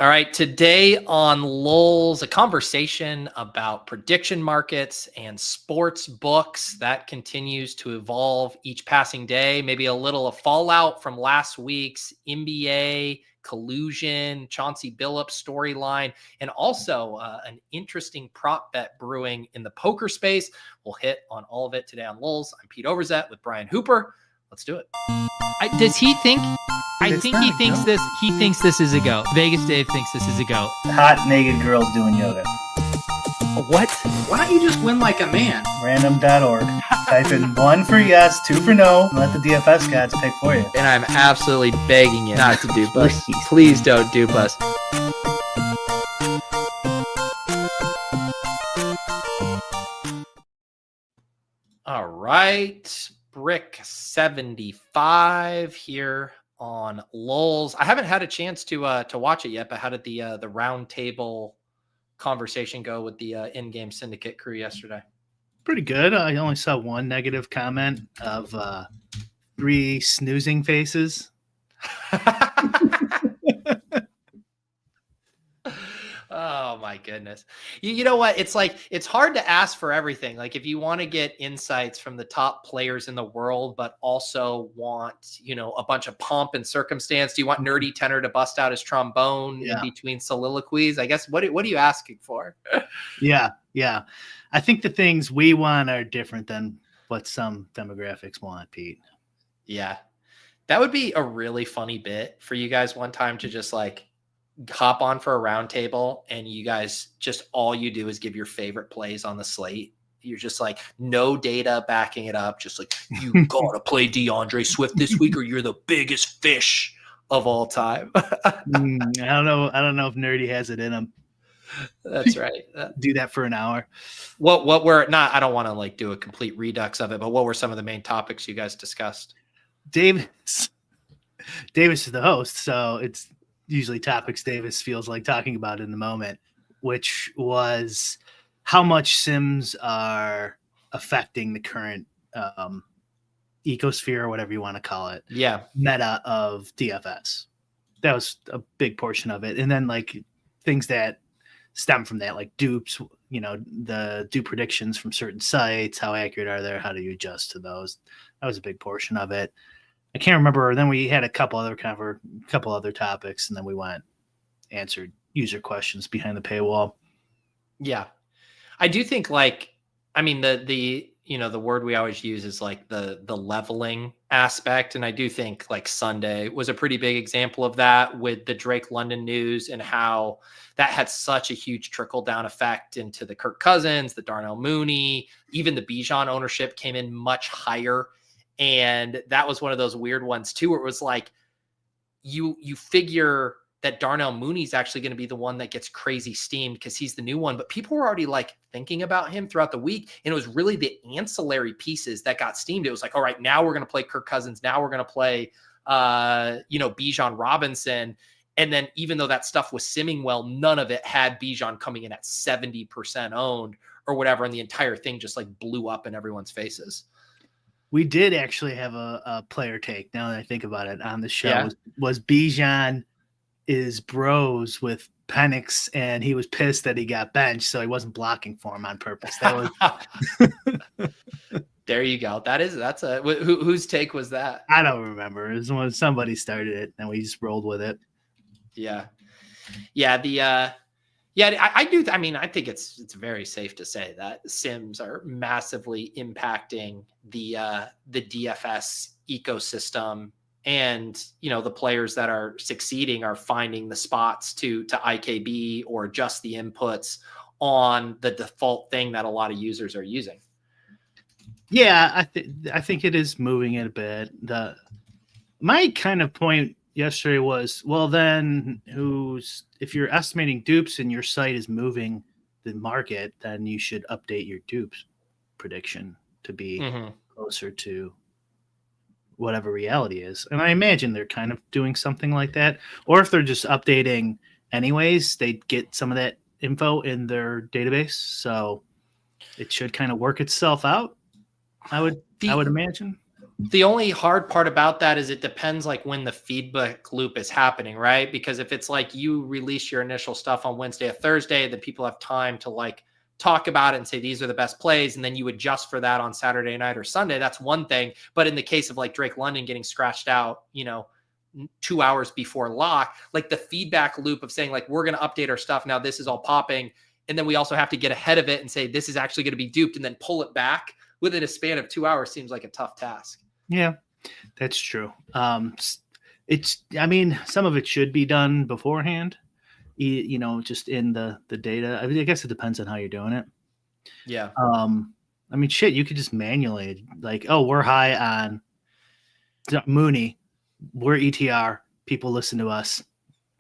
All right, today on Lulz, a conversation about prediction markets and sports books that continues to evolve each passing day. Maybe a little of fallout from last week's NBA collusion, Chauncey Billups storyline, and also an interesting prop bet brewing in the poker space. We'll hit on all of it today on Lulz. I'm Pete Overzet with Brian Hooper. Let's do it. Does he think? I think he thinks this. He thinks this is a go. Vegas Dave thinks this is a go. Hot naked girls doing yoga. What? Why don't you just win like a man? Random.org. Type in 1 for yes, 2 for no, and let the DFS gods pick for you. And I'm absolutely begging you not to dupe us. Please don't dupe us. All right. Brick 75 here on Lulz. I haven't had a chance to watch it yet, but how did the round table conversation go with the in-game syndicate crew yesterday? Pretty good. I only saw one negative comment of 3 snoozing faces. Oh my goodness. You know what? It's like, it's hard to ask for everything. Like if you want to get insights from the top players in the world, but also want, a bunch of pomp and circumstance. Do you want Nerdy Tenor to bust out his trombone in between soliloquies? I guess, what are you asking for? Yeah. I think the things we want are different than what some demographics want, Pete. Yeah. That would be a really funny bit for you guys one time to just like hop on for a round table and you guys just all you do is give your favorite plays on the slate. You're just like no data backing it up. Just like you gotta play DeAndre Swift this week or you're the biggest fish of all time. I don't know if Nerdy has it in him. That's right. Do that for an hour. What were not? I don't want to like do a complete redux of it, but what were some of the main topics you guys discussed? Davis is the host, so it's usually topics Davis feels like talking about in the moment, which was how much sims are affecting the current ecosphere or whatever you want to call it. Yeah. Meta of DFS. That was a big portion of it. And then like things that stem from that, like dupes, the dupe predictions from certain sites, how accurate are they? How do you adjust to those? That was a big portion of it. I can't remember. Then we had a couple other topics, and then we answered user questions behind the paywall. Yeah, I do think the word we always use is like the leveling aspect, and I do think like Sunday was a pretty big example of that with the Drake London news and how that had such a huge trickle down effect into the Kirk Cousins, the Darnell Mooney, even the Bijan ownership came in much higher. And that was one of those weird ones too, where it was like, you figure that Darnell Mooney's actually going to be the one that gets crazy steamed because he's the new one, but people were already like thinking about him throughout the week. And it was really the ancillary pieces that got steamed. It was like, all right, now we're going to play Kirk Cousins. Now we're going to play, Bijan Robinson. And then even though that stuff was simming well, none of it had Bijan coming in at 70% owned or whatever. And the entire thing just like blew up in everyone's faces. We did actually have a player take, now that I think about it, on the show. Yeah. Was Bijan is bros with Penix, and he was pissed that he got benched, so he wasn't blocking for him on purpose. That was There you go. That's whose take was that? I don't remember. It was when somebody started it, and we just rolled with it. Yeah. I do. I mean, I think it's very safe to say that Sims are massively impacting the DFS ecosystem, and the players that are succeeding are finding the spots to IKB or adjust the inputs on the default thing that a lot of users are using. Yeah, I think it is moving it a bit. My kind of point yesterday was, well, then if you're estimating dupes and your site is moving the market, then you should update your dupes prediction to be closer to whatever reality is. And I imagine they're kind of doing something like that. Or if they're just updating anyways, they get some of that info in their database. So it should kind of work itself out. I would imagine. The only hard part about that is it depends like when the feedback loop is happening, right? Because if it's like you release your initial stuff on Wednesday or Thursday, then people have time to like talk about it and say these are the best plays, and then you adjust for that on Saturday night or Sunday. That's one thing. But in the case of like Drake London getting scratched out, 2 hours before lock, like the feedback loop of saying like we're going to update our stuff now, this is all popping, and then we also have to get ahead of it and say this is actually going to be duped, and then pull it back within a span of 2 hours seems like a tough task. Yeah, that's true. I mean, some of it should be done beforehand, just in the data. I mean, I guess it depends on how you're doing it. Yeah. I mean, shit, you could just manually like, oh, we're high on Mooney. We're ETR. People listen to us.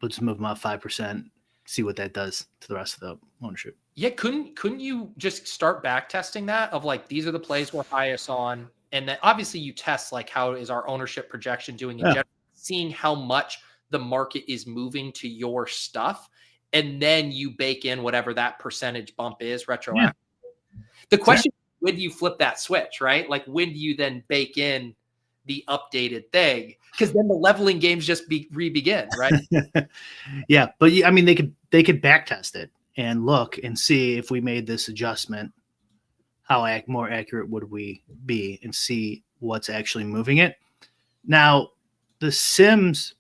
We'll just move them up 5%, see what that does to the rest of the ownership. Yeah. Couldn't you just start back testing that of like, these are the plays we're highest on. And then obviously you test like how is our ownership projection doing in general, seeing how much the market is moving to your stuff. And then you bake in whatever that percentage bump is retroactively. Yeah. The question is, when do you flip that switch, right? Like when do you then bake in the updated thing? Because then the leveling games just re-begin, right? Yeah. But I mean, they could back test it and look and see if we made this adjustment, how more accurate would we be, and see what's actually moving it. Now, the Sims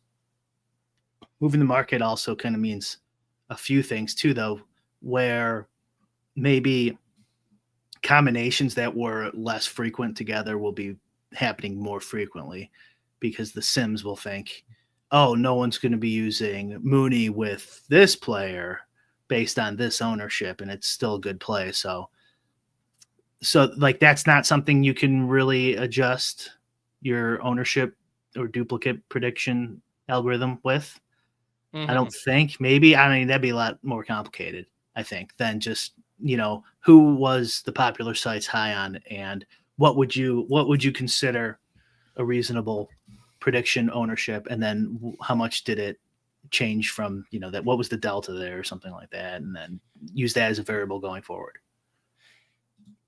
moving the market also kind of means a few things too, though, where maybe combinations that were less frequent together will be happening more frequently because the Sims will think, oh, no one's going to be using Mooney with this player based on this ownership, and it's still a good play. So like that's not something you can really adjust your ownership or duplicate prediction algorithm with. Mm-hmm. I don't think. Maybe, I mean, that'd be a lot more complicated, I think, than just, who was the popular sites high on, and what would you consider a reasonable prediction ownership, and then how much did it change from, that, what was the delta there or something like that, and then use that as a variable going forward.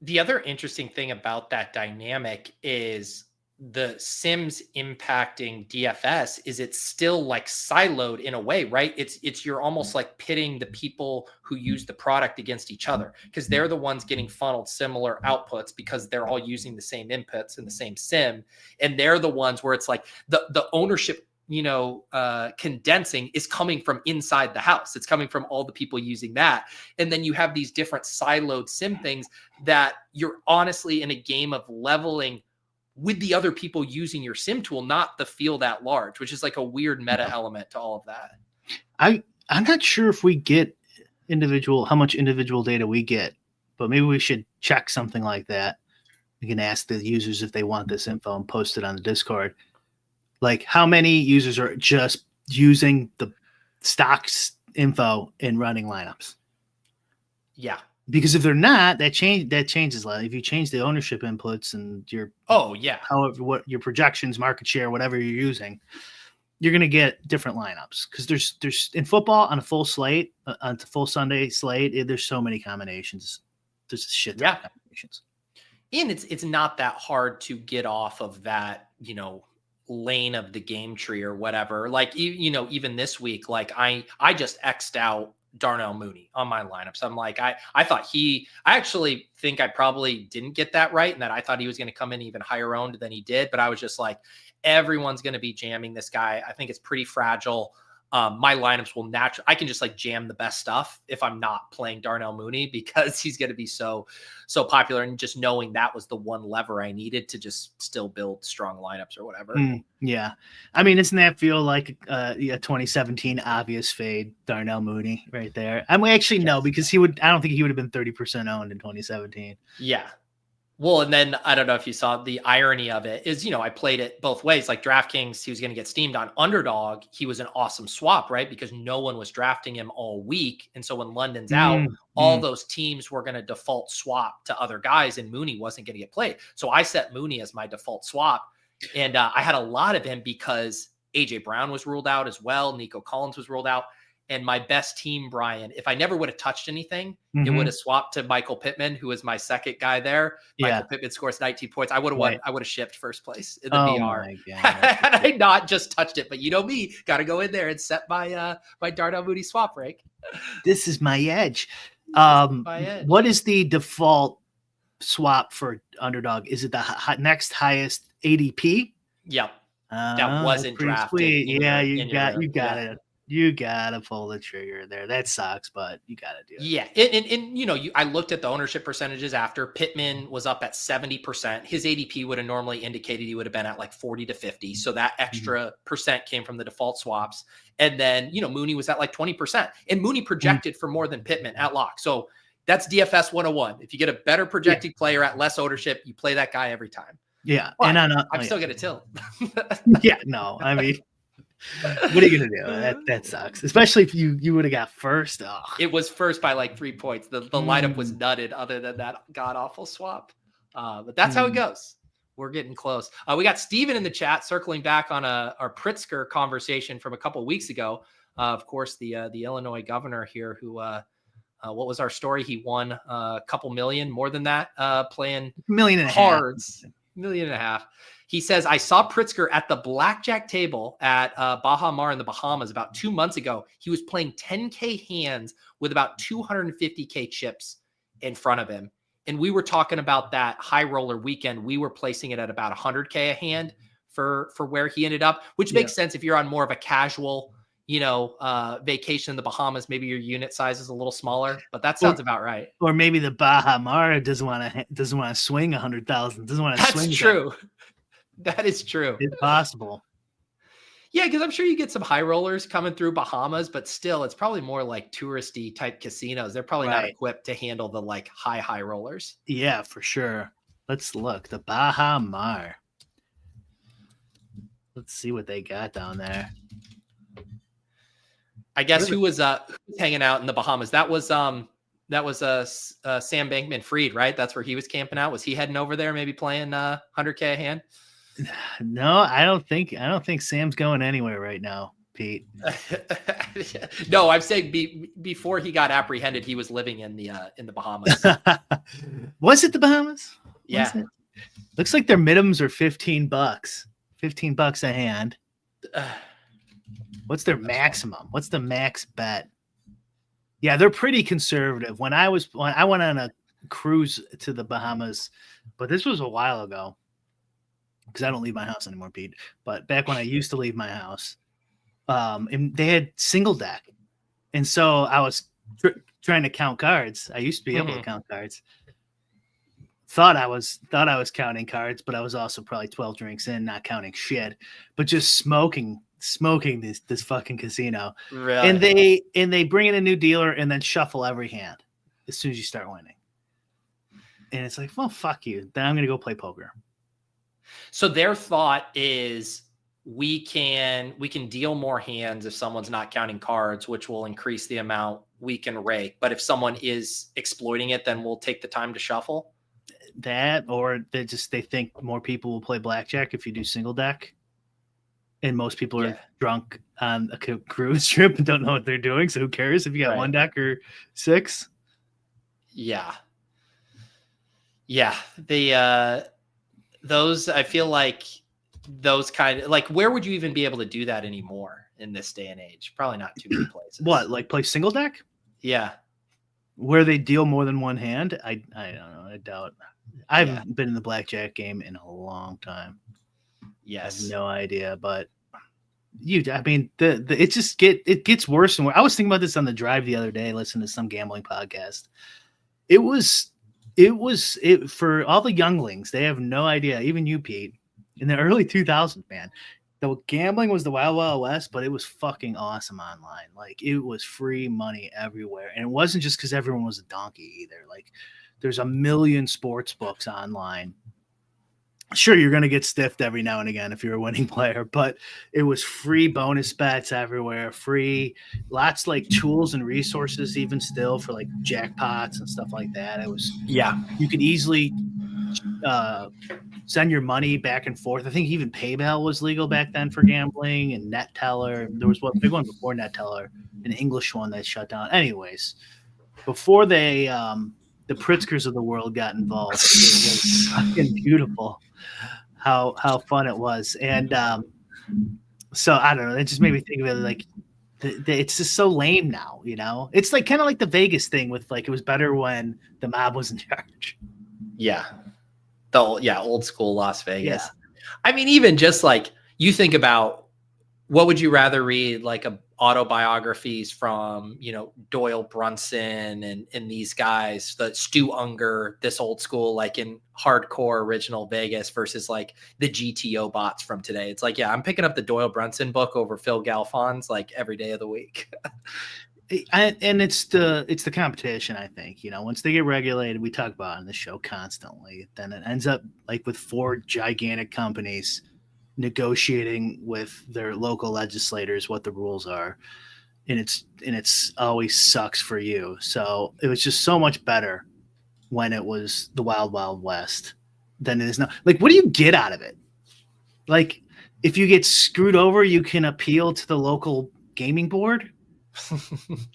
The other interesting thing about that dynamic is the Sims impacting DFS is it's still like siloed in a way, right? It's you're almost like pitting the people who use the product against each other because they're the ones getting funneled similar outputs because they're all using the same inputs in the same sim. And they're the ones where it's like the ownership, condensing is coming from inside the house. It's coming from all the people using that. And then you have these different siloed sim things that you're honestly in a game of leveling with the other people using your sim tool, not the field at large, which is like a weird meta element to all of that. I'm not sure if we get how much individual data we get, but maybe we should check something like that. We can ask the users if they want this info and post it on the Discord. Like how many users are just using the stocks info in running lineups? Yeah. Because if they're not, that changes a lot. If you change the ownership inputs and however, what your projections, market share, whatever you're using, you're going to get different lineups. Because there's in football on a full slate, on a full Sunday slate, there's so many combinations. There's a shit ton of combinations. And it's not that hard to get off of that, lane of the game tree or whatever. Like, even this week, like I just X'd out Darnell Mooney on my lineup. So I'm like, I actually think I probably didn't get that right. And that I thought he was going to come in even higher owned than he did. But I was just like, everyone's going to be jamming this guy. I think it's pretty fragile. My lineups will I can just like jam the best stuff if I'm not playing Darnell Mooney because he's going to be so popular, and just knowing that was the one lever I needed to just still build strong lineups or whatever. Yeah. I mean, doesn't that feel like a 2017 obvious fade Darnell Mooney right there? I mean, actually no, because I don't think he would have been 30% owned in 2017. Yeah. Well, and then I don't know if you saw the irony of it is, I played it both ways. Like DraftKings, he was going to get steamed on Underdog. He was an awesome swap, right? Because no one was drafting him all week. And so when London's out, all those teams were going to default swap to other guys, and Mooney wasn't going to get played. So I set Mooney as my default swap. And I had a lot of him because AJ Brown was ruled out as well. Nico Collins was ruled out. And my best team, Brian, if I never would have touched anything, it Mhm. would have swapped to Michael Pittman, who was my second guy there. Yeah. Michael Pittman scores 19 points. I would have won. Right. I would have shipped first place in the Oh BR. my God. Had I not just touched it. But you know me, got to go in there and set my my Darnell Mooney swap break. This is my edge. my edge. What is the default swap for underdog? Is it the next highest ADP? Yep. That wasn't pretty drafted. sweet. Yeah, in you got yeah. it. You gotta pull the trigger there. That sucks, but you gotta do it. Yeah, and you know, I looked at the ownership percentages after. Pittman was up at 70%. His ADP would have normally indicated he would have been at like 40 to 50. So that extra percent came from the default swaps. And then, you know, Mooney was at like 20%. And Mooney projected for more than Pittman at lock. So that's DFS 101. If you get a better projected player at less ownership, you play that guy every time. Yeah, But and I'm still gonna tilt. yeah, no, I mean, what are you gonna do? That sucks, especially if you would have got first. Oh. It was first by like 3 points. The lineup was nutted other than that god awful swap. But that's how it goes. We're getting close. We got Steven in the chat circling back on our Pritzker conversation from a couple of weeks ago. Of course, the Illinois governor here who what was our story? He won a couple million, more than that, playing $1.5 million cards. $1.5 million. He says, I saw Pritzker at the blackjack table at Baha Mar in the Bahamas about 2 months ago. He was playing 10K hands with about 250K chips in front of him. And we were talking about that high roller weekend. We were placing it at about 100K a hand for where he ended up, which makes sense if you're on more of a casual, you know, vacation in the Bahamas. Maybe your unit size is a little smaller, but that sounds about right. Or maybe the Baha Mar doesn't want to swing 100,000. Doesn't want to swing. That's true. That is true. It's possible. Yeah, because I'm sure you get some high rollers coming through Bahamas, but still, it's probably more like touristy type casinos. They're probably not equipped to handle the like high rollers. Yeah, for sure. Let's look. The Baha Mar. Let's see what they got down there. I guess who was hanging out in the Bahamas? That was Sam Bankman-Fried, right? That's where he was camping out. Was he heading over there, maybe playing 100K a hand? No, I don't think Sam's going anywhere right now, Pete. No, I'm saying before he got apprehended, he was living in the Bahamas. Was it the Bahamas? Yeah. Looks like their minimums are $15. $15 a hand. What's their maximum? What's the max bet? Yeah, they're pretty conservative. When I went on a cruise to the Bahamas, but this was a while ago because I don't leave my house anymore, Pete. But back when I used to leave my house, and they had single deck, and so I was trying to count cards. I used to be able to count cards. Thought I was counting cards, but I was also probably 12 drinks in, not counting shit, but just smoking this fucking casino. Really? And they bring in a new dealer and then shuffle every hand as soon as you start winning. And it's like, well, fuck you. Then I'm gonna go play poker. So their thought is we can deal more hands if someone's not counting cards, which will increase the amount we can rake. But if someone is exploiting it, then we'll take the time to shuffle. That, or they think more people will play blackjack if you do single deck. And most people are drunk on a cruise trip and don't know what they're doing. So who cares if you got one deck or six? Yeah. Yeah. Those, I feel like those kind of like, where would you even be able to do that anymore in this day and age? Probably not too many places. What, like play single deck? Yeah. Where they deal more than one hand? I don't know. I doubt. I haven't been in the blackjack game in a long time. Yes. I have no idea, but it gets worse and worse. I was thinking about this on the drive the other day, listening to some gambling podcast. It was for all the younglings. They have no idea. Even you, Pete, in the early 2000s, man, the gambling was the Wild Wild West, but it was fucking awesome online. Like it was free money everywhere. And it wasn't just because everyone was a donkey either. Like there's a million sports books online. Sure, you're going to get stiffed every now and again if you're a winning player, but it was free bonus bets everywhere, free lots like tools and resources, even still for like jackpots and stuff like that. It was, you could easily send your money back and forth. I think even PayPal was legal back then for gambling, and NetTeller. There was one big one before NetTeller, an English one that shut down. Anyways, before they the Pritzkers of the world got involved, it was fucking beautiful how fun it was. And so I don't know, it just made me think of it like it's just so lame now, you know? It's like kind of like the Vegas thing with like it was better when the mob was in charge. Yeah. Old school Las Vegas. Yeah. I mean, even just like you think about what would you rather read, like autobiographies from, Doyle Brunson and these guys, the Stu Unger, this old school, like in hardcore original Vegas versus like the GTO bots from today. It's like, I'm picking up the Doyle Brunson book over Phil Galfond's like every day of the week. And it's the competition, I think. Once they get regulated, we talk about it on the show constantly, then it ends up like with 4 gigantic companies negotiating with their local legislators what the rules are, and it's always sucks for you. So it was just so much better when it was the wild west than it is now. Like, what do you get out of it? Like, if you get screwed over, you can appeal to the local gaming board.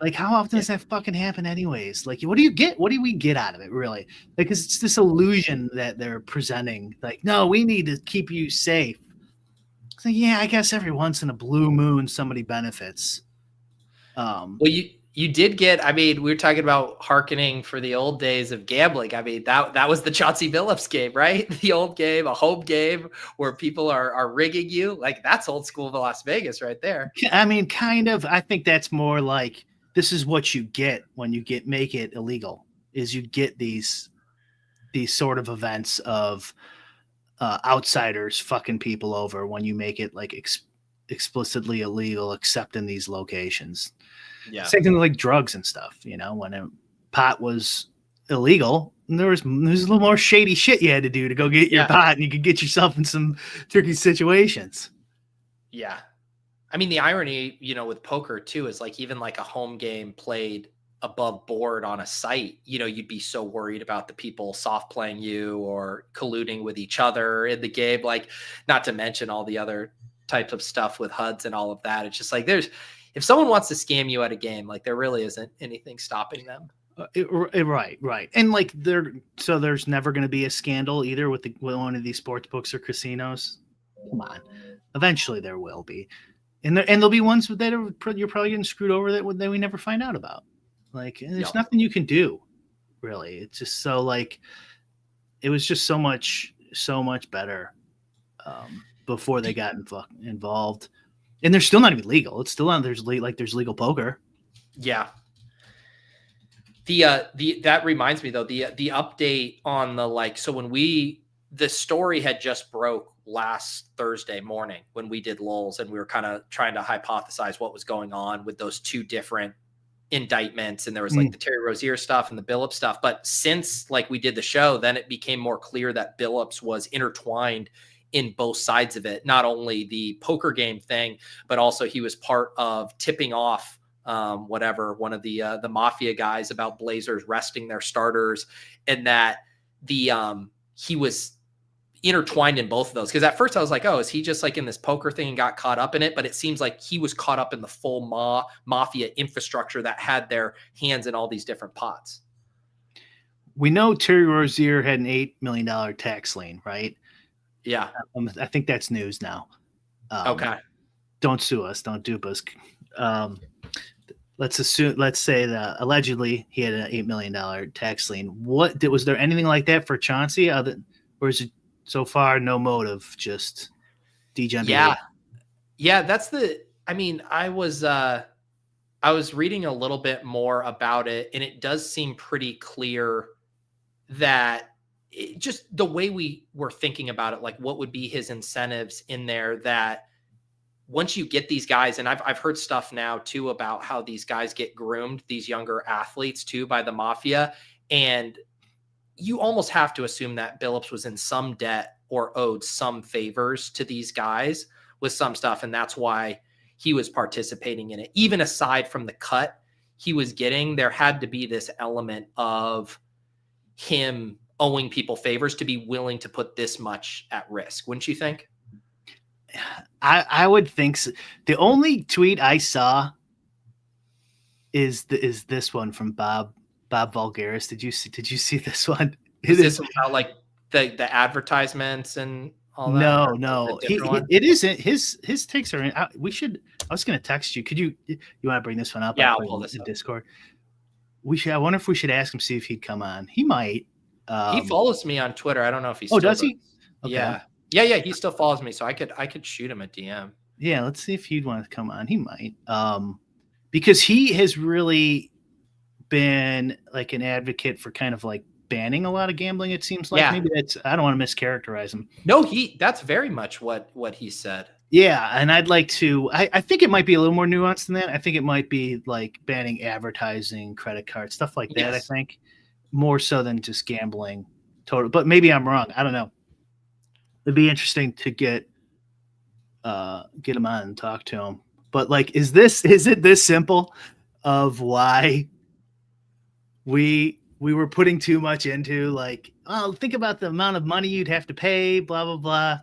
Like, how often does that fucking happen anyways? Like, what do you get? What do we get out of it, really? Like, it's this illusion that they're presenting. Like, no, we need to keep you safe. So, I guess every once in a blue moon, somebody benefits. Well, you did get, I mean, we were talking about hearkening for the old days of gambling. I mean, that was the Chauncey Billups game, right? The old game, a home game where people are rigging you. Like, that's old school Las Vegas right there. I mean, kind of. I think that's more like this is what you get when you make it illegal, is you get these sort of events of outsiders fucking people over when you make it like explicitly illegal, except in these locations. Yeah. Same thing with like drugs and stuff, when pot was illegal, there's a little more shady shit you had to do to go get your pot, and you could get yourself in some tricky situations. Yeah. I mean, the irony, with poker too, is like even like a home game played above board on a site, you'd be so worried about the people soft playing you or colluding with each other in the game, like not to mention all the other types of stuff with HUDs and all of that. It's just like if someone wants to scam you at a game, like there really isn't anything stopping them. Right. And like there's never going to be a scandal either with one of these sports books or casinos. Come on. Eventually there will be. And there'll be ones that you're probably getting screwed over that we never find out about. Like, there's nothing you can do, really. It's just so like, it was just so much better before they got involved, and they're still not even legal. It's still on. There's legal poker. Yeah. That reminds me though, the update on so when the story had just broke last Thursday morning when we did lulls, and we were kind of trying to hypothesize what was going on with those 2 different indictments, and there was like the Terry Rozier stuff and the Billups stuff. But since like we did the show, then it became more clear that Billups was intertwined in both sides of it, not only the poker game thing, but also he was part of tipping off one of the mafia guys about Blazers resting their starters, and that he was intertwined in both of those. Because at first I was like, oh, is he just like in this poker thing and got caught up in it? But it seems like he was caught up in the full mafia infrastructure that had their hands in all these different pots. We know Terry Rozier had an $8 million tax lien, right? Yeah. I think that's news now. Okay. Don't sue us. Don't dupe us. Let's say that allegedly he had an $8 million tax lien. Was there anything like that for Chauncey? Or is it so far no motive, just degenerate? Yeah. I was reading a little bit more about it, and it does seem pretty clear that just the way we were thinking about it, like what would be his incentives in there, that once you get these guys, and I've heard stuff now too about how these guys get groomed, these younger athletes too, by the mafia. And you almost have to assume that Billups was in some debt or owed some favors to these guys with some stuff. And that's why he was participating in it. Even aside from the cut he was getting, there had to be this element of him owing people favors to be willing to put this much at risk. Wouldn't you think? I would think so. The only tweet I saw is this one from Bob Vulgaris. Did you see this one? Is this about like the advertisements and all that? No. It isn't. His takes are in. I was going to text you. Could you want to bring this one up? Yeah, I'll pull this in up. Discord. I wonder if we should ask him, see if he'd come on. He might. He follows me on Twitter. I don't know if he's. Does he? Okay. Yeah. He still follows me, so I could shoot him a DM. Yeah, let's see if he'd want to come on. He might, because he has really been like an advocate for kind of like banning a lot of gambling. It seems like maybe I don't want to mischaracterize him. No, that's very much what he said. Yeah, and I'd like to. I think it might be a little more nuanced than that. I think it might be like banning advertising, credit cards, stuff like that. Yes. I think more so than just gambling. Total, but maybe I'm wrong. I don't know. It'd be interesting to get him on and talk to him. But like, is it this simple of why we were putting too much into like, oh, think about the amount of money you'd have to pay, blah blah blah.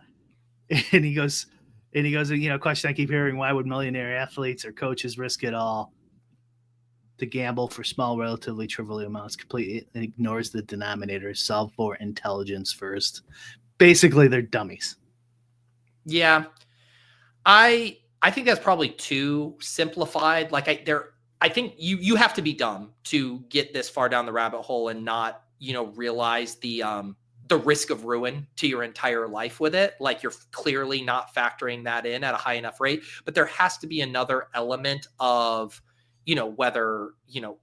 And he goes, question I keep hearing: why would millionaire athletes or coaches risk it all to gamble for small, relatively trivial amounts? Completely ignores the denominator. Solve for intelligence first. Basically, they're dummies. Yeah, I think that's probably too simplified. Like I think you have to be dumb to get this far down the rabbit hole and not realize the risk of ruin to your entire life with it. Like you're clearly not factoring that in at a high enough rate. But there has to be another element of whether,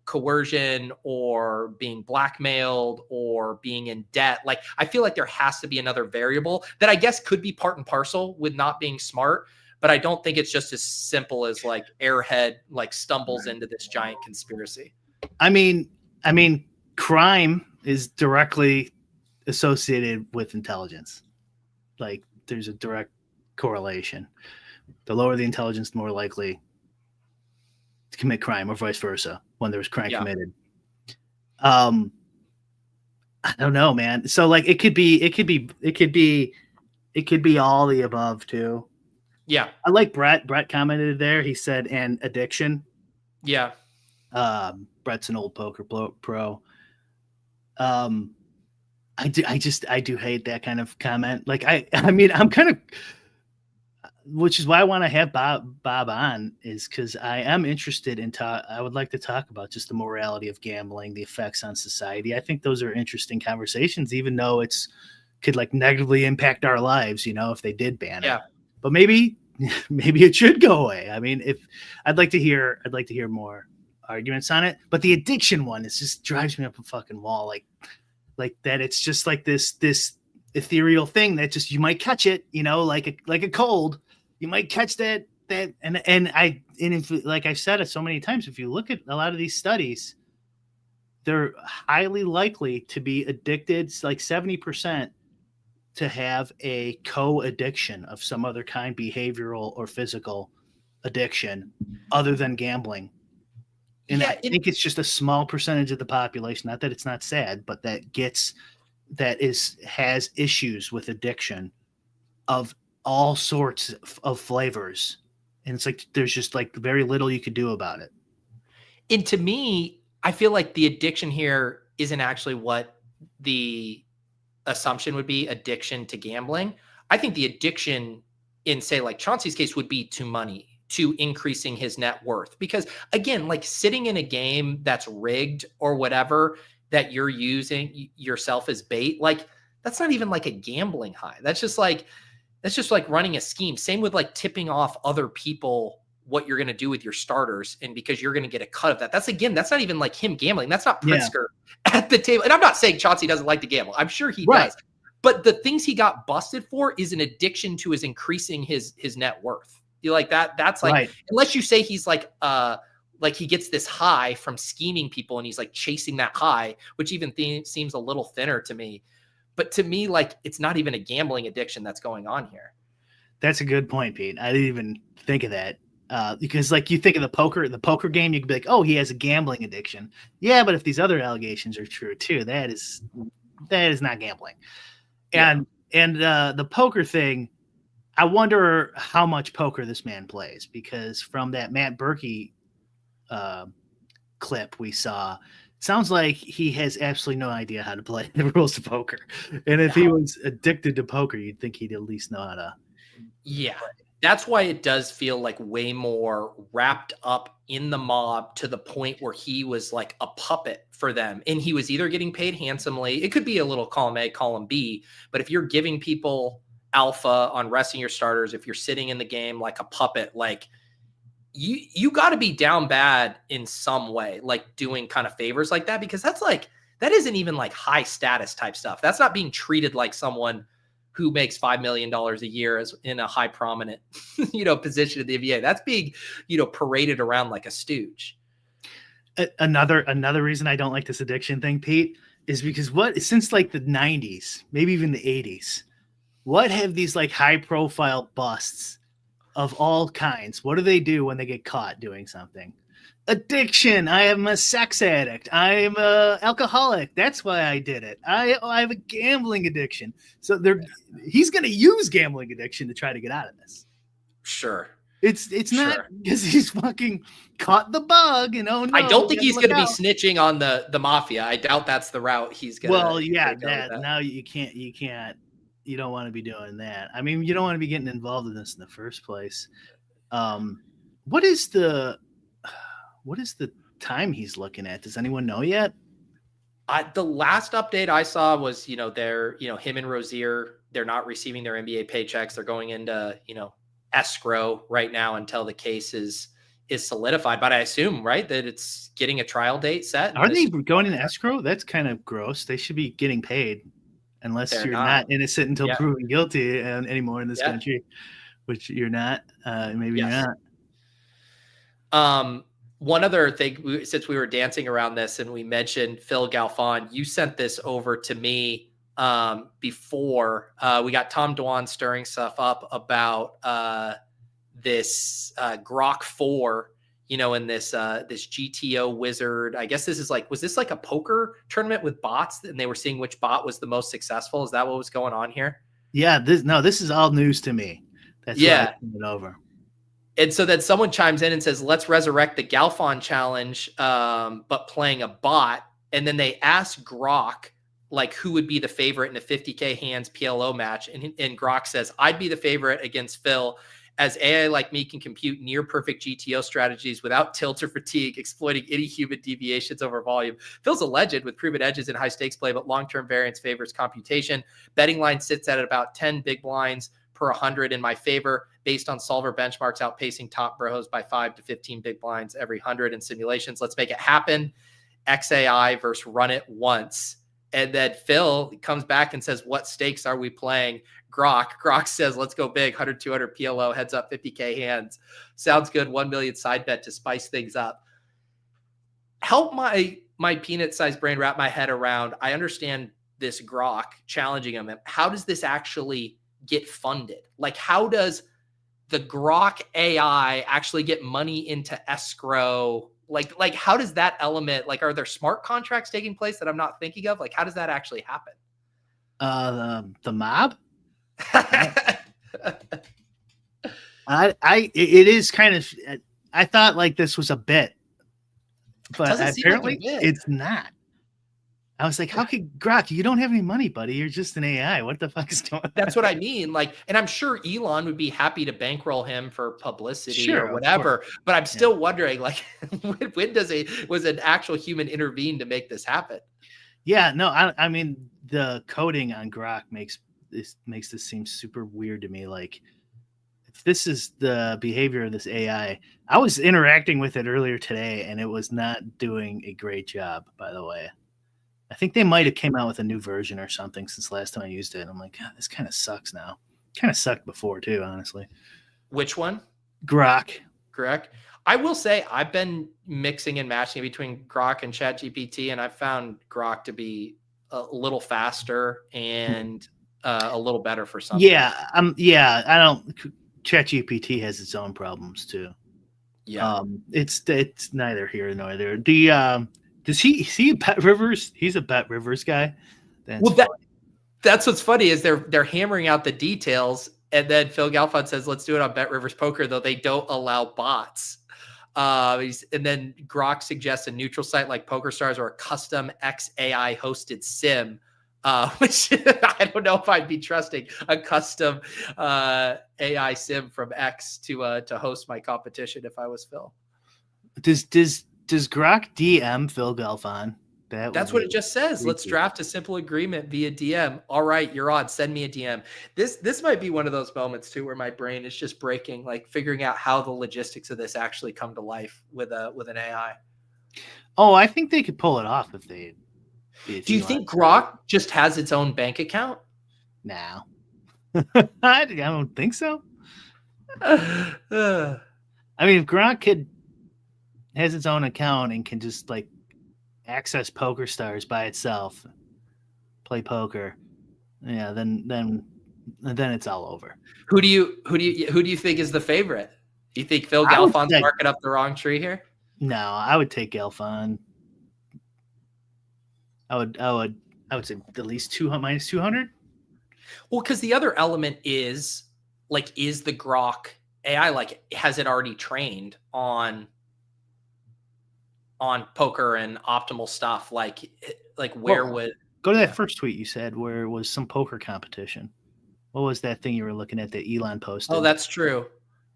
coercion or being blackmailed or being in debt. Like, I feel like there has to be another variable that I guess could be part and parcel with not being smart, but I don't think it's just as simple as like Airhead, like stumbles into this giant conspiracy. I mean, crime is directly associated with intelligence. Like there's a direct correlation. The lower the intelligence, the more likely to commit crime, or vice versa when there's crime committed. I don't know, man. So like it could be all the above too. Yeah. I like Brett commented there. He said, and addiction. Yeah. Brett's an old poker pro. I do hate that kind of comment. Like I mean, I'm kind of, which is why I want to have Bob on, is because I am interested in I would like to talk about just the morality of gambling, the effects on society. I think those are interesting conversations, even though could like negatively impact our lives, if they did ban it. But maybe it should go away. I mean, I'd like to hear more arguments on it. But the addiction one just drives me up a fucking wall. Like that, it's just like this ethereal thing that just you might catch it, like a cold. You might catch that, and if, like I've said it so many times, if you look at a lot of these studies, they're highly likely to be addicted, like 70%, to have a co-addiction of some other kind, behavioral or physical addiction, other than gambling. And I think it's just a small percentage of the population. Not that it's not sad, but has issues with addiction of all sorts of flavors. And it's like there's just like very little you could do about it. And to me, I feel like the addiction here isn't actually what the assumption would be, addiction to gambling. I think the addiction in, say, like Chauncey's case would be to money, to increasing his net worth. Because again, like sitting in a game that's rigged or whatever, that you're using yourself as bait, like that's not even like a gambling high. That's just like running a scheme. Same with like tipping off other people what you're going to do with your starters, and because you're going to get a cut of that. That's not even like him gambling. That's not Pritzker at the table. And I'm not saying Chauncey doesn't like to gamble. I'm sure he does. But the things he got busted for is an addiction to his increasing his net worth. You like that? That's like, unless you say he's like he gets this high from scheming people and he's like chasing that high, which even seems a little thinner to me. But to me, like, it's not even a gambling addiction that's going on here. That's a good point, Pete. I didn't even think of that. Because like you think of the poker game, you could be like, oh, he has a gambling addiction. Yeah, but if these other allegations are true too, that is that is not gambling. And the poker thing, I wonder how much poker this man plays, because from that Matt Berkey clip we saw, it sounds like he has absolutely no idea how to play the rules of poker. And if he was addicted to poker, you'd think he'd at least know how to. Yeah. That's why it does feel like way more wrapped up in the mob, to the point where he was like a puppet for them. And he was either getting paid handsomely. It could be a little column A, column B. But if you're giving people alpha on resting your starters, if you're sitting in the game like a puppet, like you got to be down bad in some way, like doing kind of favors like that, because that isn't even like high status type stuff. That's not being treated like someone who makes $5 million a year as in a high prominent, position in the NBA. That's being, paraded around like a stooge. Another reason I don't like this addiction thing, Pete, is because since like the 90s, maybe even the 80s, what have these like high profile busts of all kinds, what do they do when they get caught doing something? Addiction. I am a sex addict. I am a alcoholic. That's why I did it. I have a gambling addiction. So he's going to use gambling addiction to try to get out of this. Sure. It's not because he's fucking caught the bug, no. I don't think he's going to be snitching on the mafia. I doubt that's the route he's going to. Well, yeah, now you can't. You don't want to be doing that. I mean, you don't want to be getting involved in this in the first place. What is the time he's looking at? Does anyone know yet? The last update I saw was, they're, him and Rozier, they're not receiving their NBA paychecks. They're going into, escrow right now until the case is solidified. But I assume, right, that it's getting a trial date set. Are they going in escrow? That's kind of gross. They should be getting paid, unless you're not innocent until proven guilty anymore in this country, which you're not. Maybe you're not. One other thing, since we were dancing around this and we mentioned Phil Galfond, you sent this over to me before. We got Tom Dwan stirring stuff up about this Grok 4, in this GTO wizard. I guess this is was this like a poker tournament with bots, and they were seeing which bot was the most successful? Is that what was going on here? Yeah, this is all news to me. That's why I sent it over. And so then someone chimes in and says, let's resurrect the Galfond challenge, but playing a bot. And then they ask Grok, who would be the favorite in a 50K hands PLO match. And Grok says, I'd be the favorite against Phil, as AI like me can compute near perfect GTO strategies without tilt or fatigue, exploiting any human deviations over volume. Phil's a legend with proven edges in high stakes play, but long-term variance favors computation. Betting line sits at about 10 big blinds per 100 in my favor, based on solver benchmarks, outpacing top bros by 5 to 15 big blinds every 100 in simulations. Let's make it happen. XAI versus run it once. And then Phil comes back and says, what stakes are we playing? Grok says, let's go big, 100, 200 PLO, heads up, 50K hands. Sounds good. 1 million side bet to spice things up. Help my peanut-sized brain wrap my head around. I understand this Grok challenging him. How does this actually get funded? How does the Grok AI actually get money into escrow? How does that element, are there smart contracts taking place that I'm not thinking of? How does that actually happen? The mob? It is kind of, I thought this was a bit, but apparently it's not. I was like, how could Grok, you don't have any money, buddy. You're just an AI. What the fuck is going on? That's what I mean. And I'm sure Elon would be happy to bankroll him for publicity or whatever. But I'm still wondering, when was an actual human intervene to make this happen? Yeah, no, I mean, the coding on Grok makes this seem super weird to me. If this is the behavior of this AI, I was interacting with it earlier today, and it was not doing a great job, by the way. I think they might have came out with a new version or something since last time I used it. I'm like, God, this kind of sucks now. Kind of sucked before too, honestly. Which one? Grok. Correct. I will say I've been mixing and matching between Grok and ChatGPT, and I've found Grok to be a little faster and a little better for something. Yeah. I don't. ChatGPT has its own problems too. Yeah. It's neither here nor there. Does he Bet Rivers? He's a Bet Rivers guy. That's what's funny is they're hammering out the details, and then Phil Galfond says, "Let's do it on Bet Rivers Poker," though they don't allow bots. And then Grok suggests a neutral site like PokerStars or a custom XAI hosted sim, which I don't know if I'd be trusting a custom AI sim from X to host my competition if I was Phil. Does Grok DM Phil Galfond? That's what it just says. Let's draft a simple agreement via DM. All right, you're on. Send me a DM. This might be one of those moments too where my brain is just breaking, like figuring out how the logistics of this actually come to life with an AI. Oh, I think they could pull it off if they. Do you think Grok just has its own bank account? No, I don't think so. I mean, if Grok has its own account and can just like access PokerStars by itself, play poker, yeah, then it's all over. Who do you think is the favorite? Do you think Phil Galfond's barking up the wrong tree here? No, I would take Galfond. I would say at least minus 200. Well, because the other element is the Grok AI, like, has it already trained on poker and optimal stuff? Like where would go to that first tweet you said where it was some poker competition? What was that thing you were looking at that Elon posted? Oh, that's true.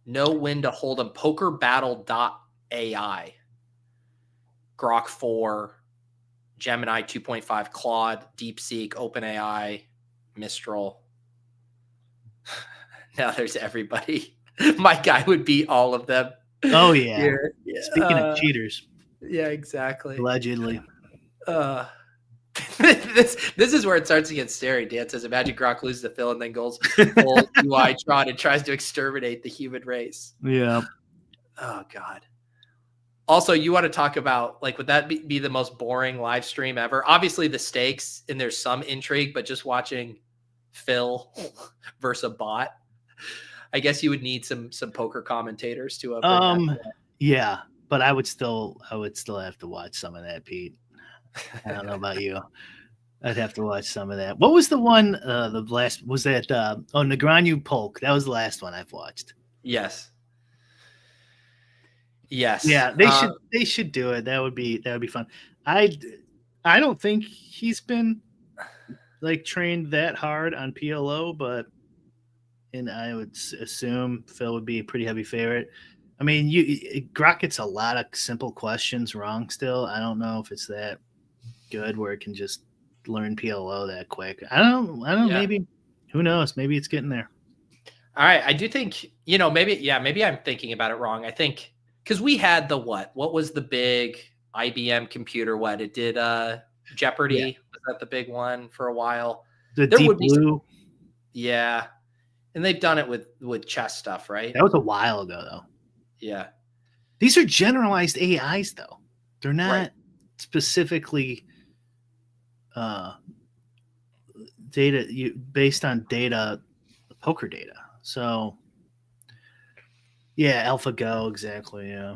Know when to hold them. Pokerbattle.ai. Grok 4, Gemini 2.5, Claude, DeepSeek, OpenAI, Mistral. Now there's everybody. My guy would beat all of them. Oh yeah. Speaking of cheaters. Yeah, exactly. Allegedly. This is where it starts to get scary. Dan says, imagine Grok loses to Phil and then goes full UI Tron and tries to exterminate the human race. Yeah. Oh, God. Also, you want to talk about, like, would that be the most boring live stream ever? Obviously, the stakes, and there's some intrigue, but just watching Phil versus a bot, I guess you would need some poker commentators to yeah, but I would still have to watch some of that, Pete. I don't know about you. I'd have to watch some of that. What was the one? The last was that? Negreanu Polk. That was the last one I've watched. Yes. Yeah, they should do it. That would be fun. I don't think he's been like trained that hard on PLO, and I would assume Phil would be a pretty heavy favorite. I mean, Grok gets a lot of simple questions wrong still. I don't know if it's that good where it can just learn PLO that quick. I don't know. Yeah. Maybe, who knows? Maybe it's getting there. All right. I do think, maybe I'm thinking about it wrong. I think because we had what was the big IBM computer? What it did, Jeopardy. Yeah. Was that the big one for a while? There Deep Blue. Yeah. And they've done it with chess stuff, right? That was a while ago though. Yeah. These are generalized AIs though. They're not specifically based on data, poker data. So yeah, AlphaGo, exactly. Yeah.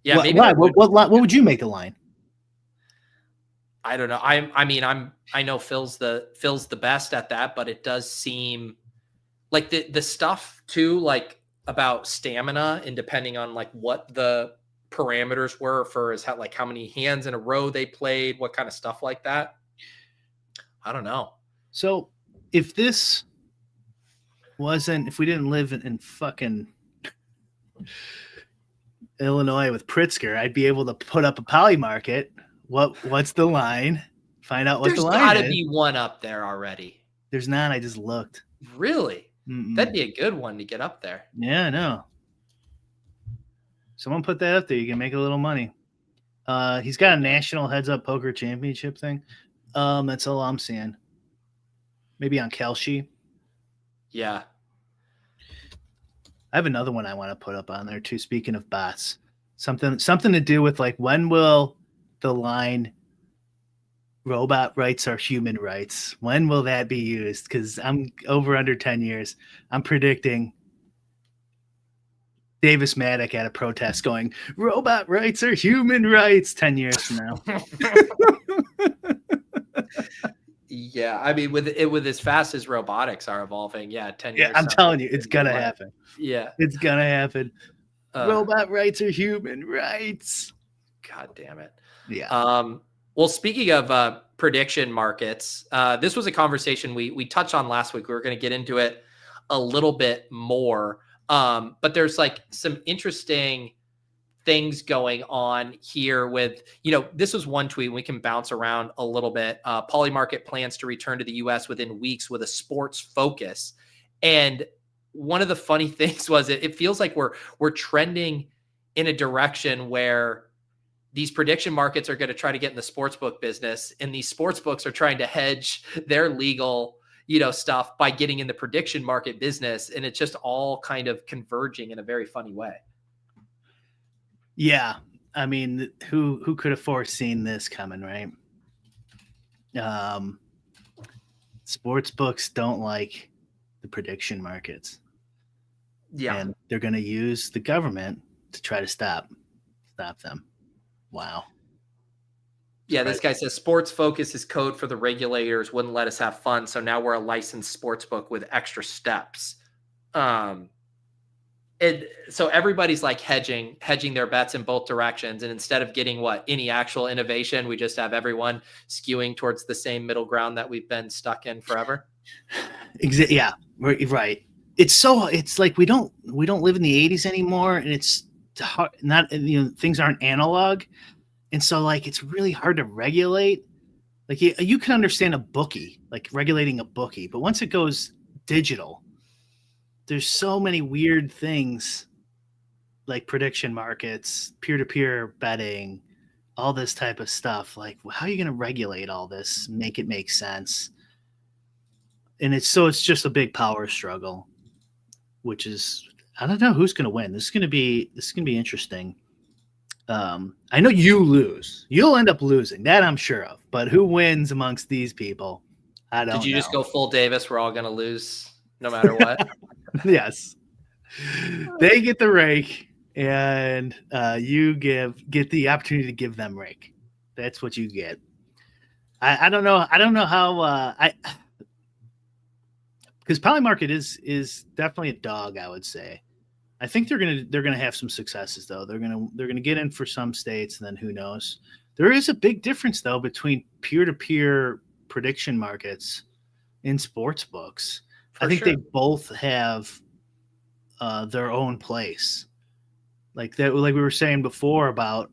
Yeah. What would you make the line? I don't know. I know Phil's the best at that, but it does seem like the stuff too, like about stamina and depending on like what the parameters were for how many hands in a row they played, what kind of stuff like that. I don't know. So if we didn't live in fucking Illinois with Pritzker, I'd be able to put up a poly market. What's the line? Find out what the line is. There's got to be one up there already. There's not. I just looked. Really? Mm-mm. That'd be a good one to get up there. Yeah, I know. Someone put that up there. You can make a little money. He's got a national heads-up poker championship thing. That's all I'm seeing. Maybe on Kalshi. Yeah. I have another one I want to put up on there too. Speaking of bots, something to do with like when will the line robot rights are human rights? When will that be used? Because I'm under 10 years. I'm predicting Davis Maddock at a protest going, robot rights are human rights 10 years from now. Yeah, I mean, with as fast as robotics are evolving, 10 Yeah, years. I'm telling you, it's gonna happen. Yeah, It's gonna happen. Robot rights are human rights. God damn it. Yeah. Well, speaking of prediction markets, this was a conversation we touched on last week. We were going to get into it a little bit more, but there's like some interesting things going on here with, this was one tweet. We can bounce around a little bit. Polymarket plans to return to the US within weeks with a sports focus. And one of the funny things was it feels like we're trending in a direction where these prediction markets are going to try to get in the sportsbook business, and these sports books are trying to hedge their legal, stuff by getting in the prediction market business. And it's just all kind of converging in a very funny way. Yeah, I mean, who could have foreseen this coming, right? Sports books don't like the prediction markets. Yeah, and they're going to use the government to try to stop them. Wow. Yeah, this guy says sports focus is code for the regulators wouldn't let us have fun, so now we're a licensed sports book with extra steps. So everybody's like hedging their bets in both directions. And instead of getting any actual innovation, we just have everyone skewing towards the same middle ground that we've been stuck in forever. Yeah, right. It's like we don't live in the 80s anymore, and it's hard, things aren't analog. And so like, it's really hard to regulate. Like you can understand a bookie, like regulating a bookie, but once it goes digital, there's so many weird things like prediction markets, peer-to-peer betting, all this type of stuff. Like, how are you going to regulate all this, make it make sense? And it's just a big power struggle, which is, I don't know who's going to win. This is going to be interesting. I know you lose. You'll end up losing. That I'm sure of. But who wins amongst these people? I don't know. Did you just go full Davis? We're all going to lose no matter what. Yes. They get the rake, and you get the opportunity to give them rake. That's what you get. I don't know. I don't know how because Polymarket is definitely a dog, I would say. I think they're gonna have some successes though. They're gonna get in for some states, and then who knows. There is a big difference though between peer-to-peer prediction markets and sports books. I think they both have their own place. Like that, like we were saying before about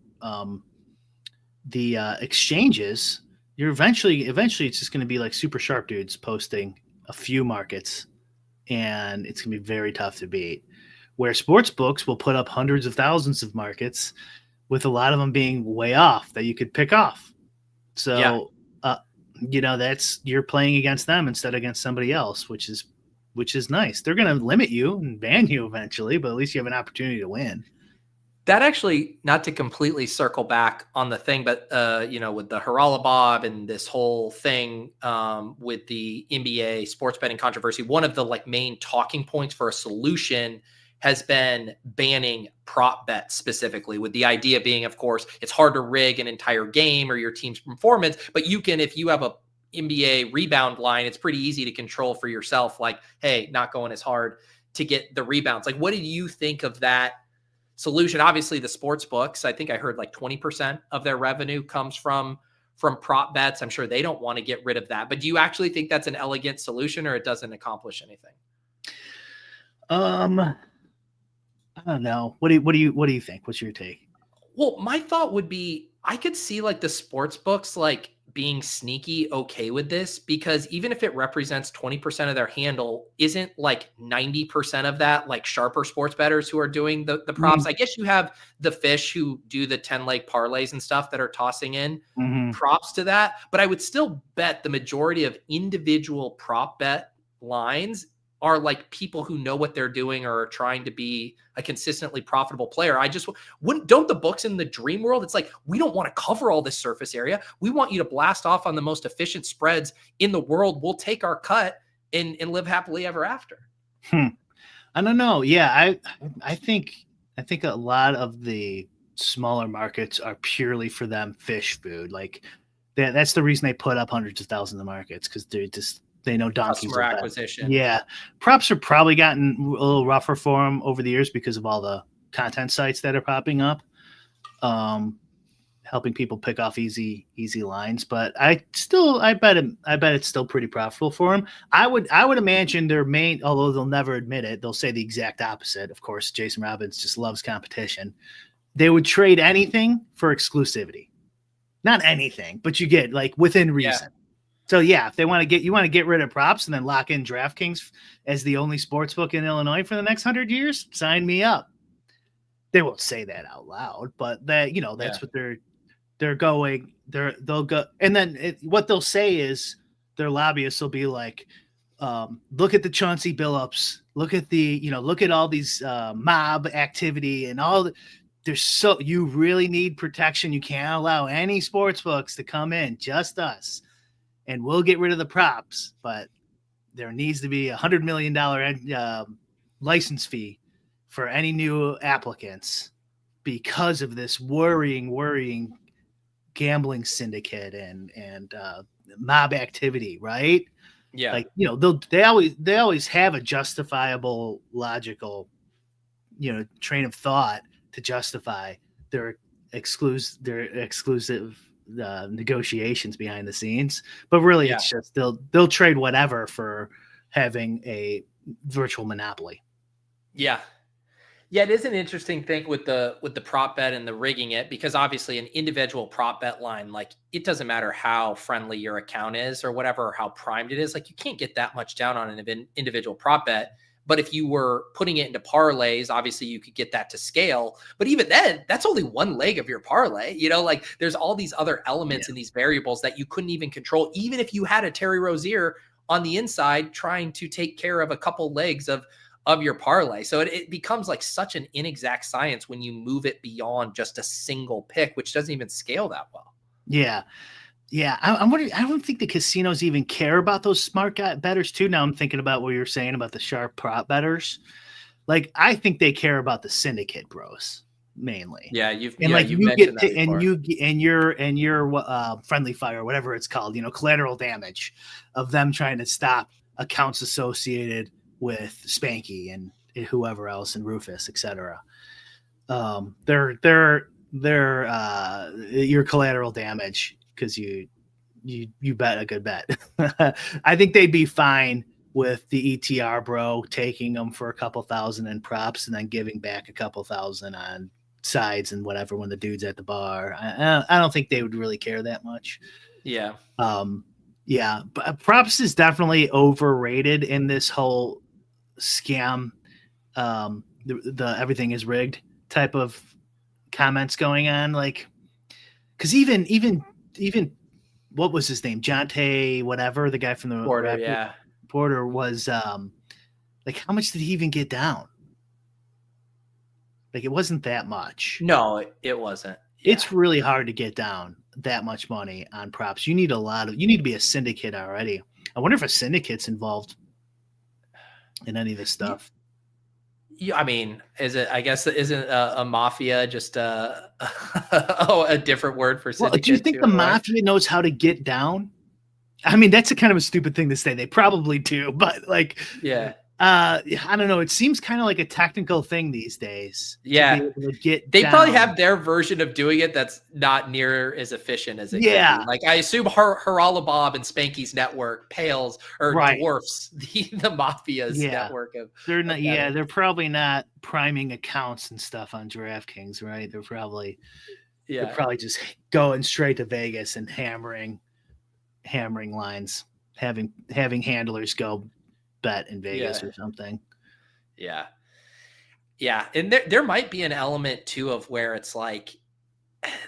the exchanges. You're eventually it's just going to be like super sharp dudes posting a few markets, and it's going to be very tough to beat. Where sports books will put up hundreds of thousands of markets, with a lot of them being way off that you could pick off. So, that's you're playing against them instead of against somebody else, which is nice. They're going to limit you and ban you eventually, but at least you have an opportunity to win. That actually, not to completely circle back on the thing, but with the Haralabob and this whole thing with the NBA sports betting controversy, one of the main talking points for a solution has been banning prop bets specifically, with the idea being, of course, it's hard to rig an entire game or your team's performance, but you can, if you have a NBA rebound line, it's pretty easy to control for yourself. Like, hey, not going as hard to get the rebounds. Like, what do you think of that solution? Obviously the sports books, I think I heard 20% of their revenue comes from prop bets. I'm sure they don't want to get rid of that, but do you actually think that's an elegant solution, or it doesn't accomplish anything? I don't know. What do you think? What's your take? Well, my thought would be, I could see the sports books being sneaky okay with this, because even if it represents 20% of their handle, isn't 90% of that sharper sports bettors who are doing the props? I guess you have the fish who do the 10-leg parlays and stuff that are tossing in props to that, but I would still bet the majority of individual prop bet lines are people who know what they're doing or are trying to be a consistently profitable player. I just don't the books in the dream world, it's we don't want to cover all this surface area. We want you to blast off on the most efficient spreads in the world. We'll take our cut and live happily ever after. I don't know. Yeah, I think a lot of the smaller markets are purely for them fish food. That's the reason they put up hundreds of thousands of markets, because they know donkeys Customer will bet. acquisition. Yeah, props are probably gotten a little rougher for them over the years because of all the content sites that are popping up, helping people pick off easy lines. But I bet it's still pretty profitable for them. I would imagine their main, although they'll never admit it, they'll say the exact opposite. Of course, Jason Robbins just loves competition. They would trade anything for exclusivity. Not anything, but you get like within reason. Yeah. So yeah, if you want to get rid of props and then lock in DraftKings as the only sports book in Illinois for the next 100 years, sign me up. They won't say that out loud, but that's what they're going. They'll go, and then what they'll say is their lobbyists will be like, look at the Chauncey Billups, look at all these mob activity and all. You really need protection. You can't allow any sports books to come in, just us. And we'll get rid of the props, but there needs to be $100 million license fee for any new applicants because of this worrying gambling syndicate and mob activity, right? Yeah. Like, they always have a justifiable, logical, train of thought to justify their exclusive negotiations behind the scenes, but really it's just they'll trade whatever for having a virtual monopoly. Yeah, it is an interesting thing with the prop bet and the rigging it, because obviously an individual prop bet line, like, it doesn't matter how friendly your account is or whatever, or how primed it is, like, you can't get that much down on an individual prop bet. But if you were putting it into parlays, obviously you could get that to scale. But even then, that's only one leg of your parlay. Like, there's all these other elements and these variables that you couldn't even control, even if you had a Terry Rozier on the inside trying to take care of a couple legs of your parlay. So it becomes like such an inexact science when you move it beyond just a single pick, which doesn't even scale that well. Yeah. Yeah, I'm wondering. I don't think the casinos even care about those smart bettors too. Now I'm thinking about what you're saying about the sharp prop bettors. Like, I think they care about the syndicate bros mainly. Yeah, you get to, and your friendly fire, whatever it's called, collateral damage of them trying to stop accounts associated with Spanky and whoever else and Rufus, etc. They're your collateral damage, because you bet a good bet. I think they'd be fine with the ETR bro taking them for a couple thousand in props and then giving back a couple thousand on sides and whatever when the dude's at the bar. I don't think they would really care that much. Yeah. But props is definitely overrated in this whole scam. The everything is rigged type of comments going on, like, because even what was his name? Jonte, whatever, the guy from the Porter was like, how much did he even get down? Like, it wasn't that much. No, it wasn't. Yeah. It's really hard to get down that much money on props. You need to be a syndicate already. I wonder if a syndicate's involved in any of this stuff. Yeah, I mean, isn't a mafia just a different word for syndicate? Well, do you think the mafia knows how to get down? I mean, that's a kind of a stupid thing to say. They probably do, but like, I don't know. It seems kind of like a technical thing these days. Yeah, they probably have their version of doing it that's not near as efficient as it can be. Like, I assume Haralabob and Spanky's network pales or dwarfs the mafia's network of. They're not. Yeah, they're probably not priming accounts and stuff on DraftKings, right? They're probably just going straight to Vegas and hammering lines, having handlers go bet in Vegas or something. Yeah. And there might be an element too of where it's like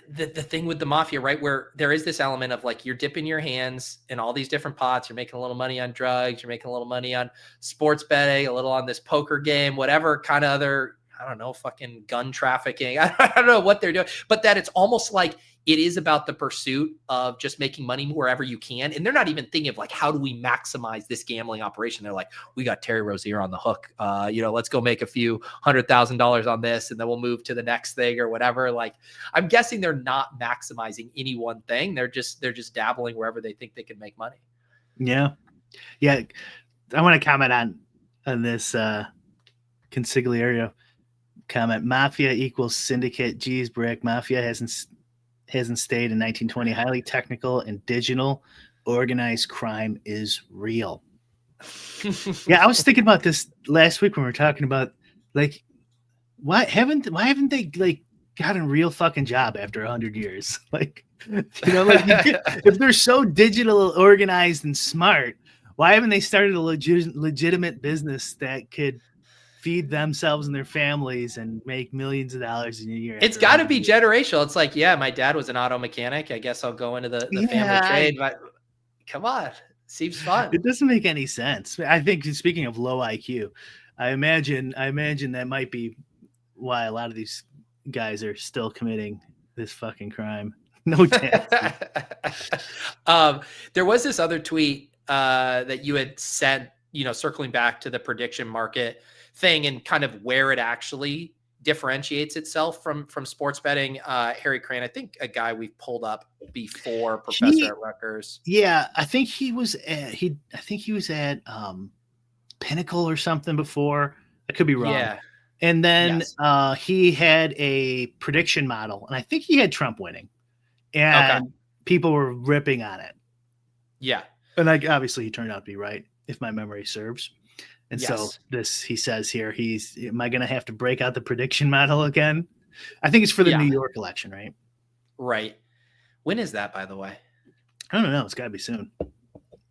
the thing with the mafia, right? Where there is this element of like, you're dipping your hands in all these different pots. You're making a little money on drugs. You're making a little money on sports betting, a little on this poker game, whatever kind of other I don't know, fucking gun trafficking. I don't know what they're doing, but that it's almost like it is about the pursuit of just making money wherever you can. And they're not even thinking of like, how do we maximize this gambling operation? They're like, we got Terry Rozier on the hook. Let's go make a few $100,000 on this, and then we'll move to the next thing or whatever. Like, I'm guessing they're not maximizing any one thing. They're just dabbling wherever they think they can make money. Yeah. Yeah. I want to comment on this consigliere comment. Mafia equals syndicate. Geez, Brick. Mafia hasn't stayed in 1920. Highly technical and digital. Organized crime is real. Yeah, I was thinking about this last week when we were talking about like why haven't they like gotten a real fucking job after 100 years? Like, if they're so digital, organized, and smart, why haven't they started a legitimate business that could feed themselves and their families and make millions of dollars in a year? It's got to be generational. It's like, yeah, my dad was an auto mechanic. I guess I'll go into the family trade. But come on, seems fun. It doesn't make any sense. I think, speaking of low IQ, I imagine that might be why a lot of these guys are still committing this fucking crime. No chance. There was this other tweet that you had sent, circling back to the prediction market thing and kind of where it actually differentiates itself from sports betting. Harry Crane, I think a guy we've pulled up before, professor at Rutgers. Yeah, I think he was at Pinnacle or something before. I could be wrong. Yeah. And then he had a prediction model, and I think he had Trump winning, and people were ripping on it. Yeah. And obviously he turned out to be right, if my memory serves. And so he says here, am I going to have to break out the prediction model again? I think it's for the New York election, right? Right. When is that, by the way? I don't know. It's got to be soon.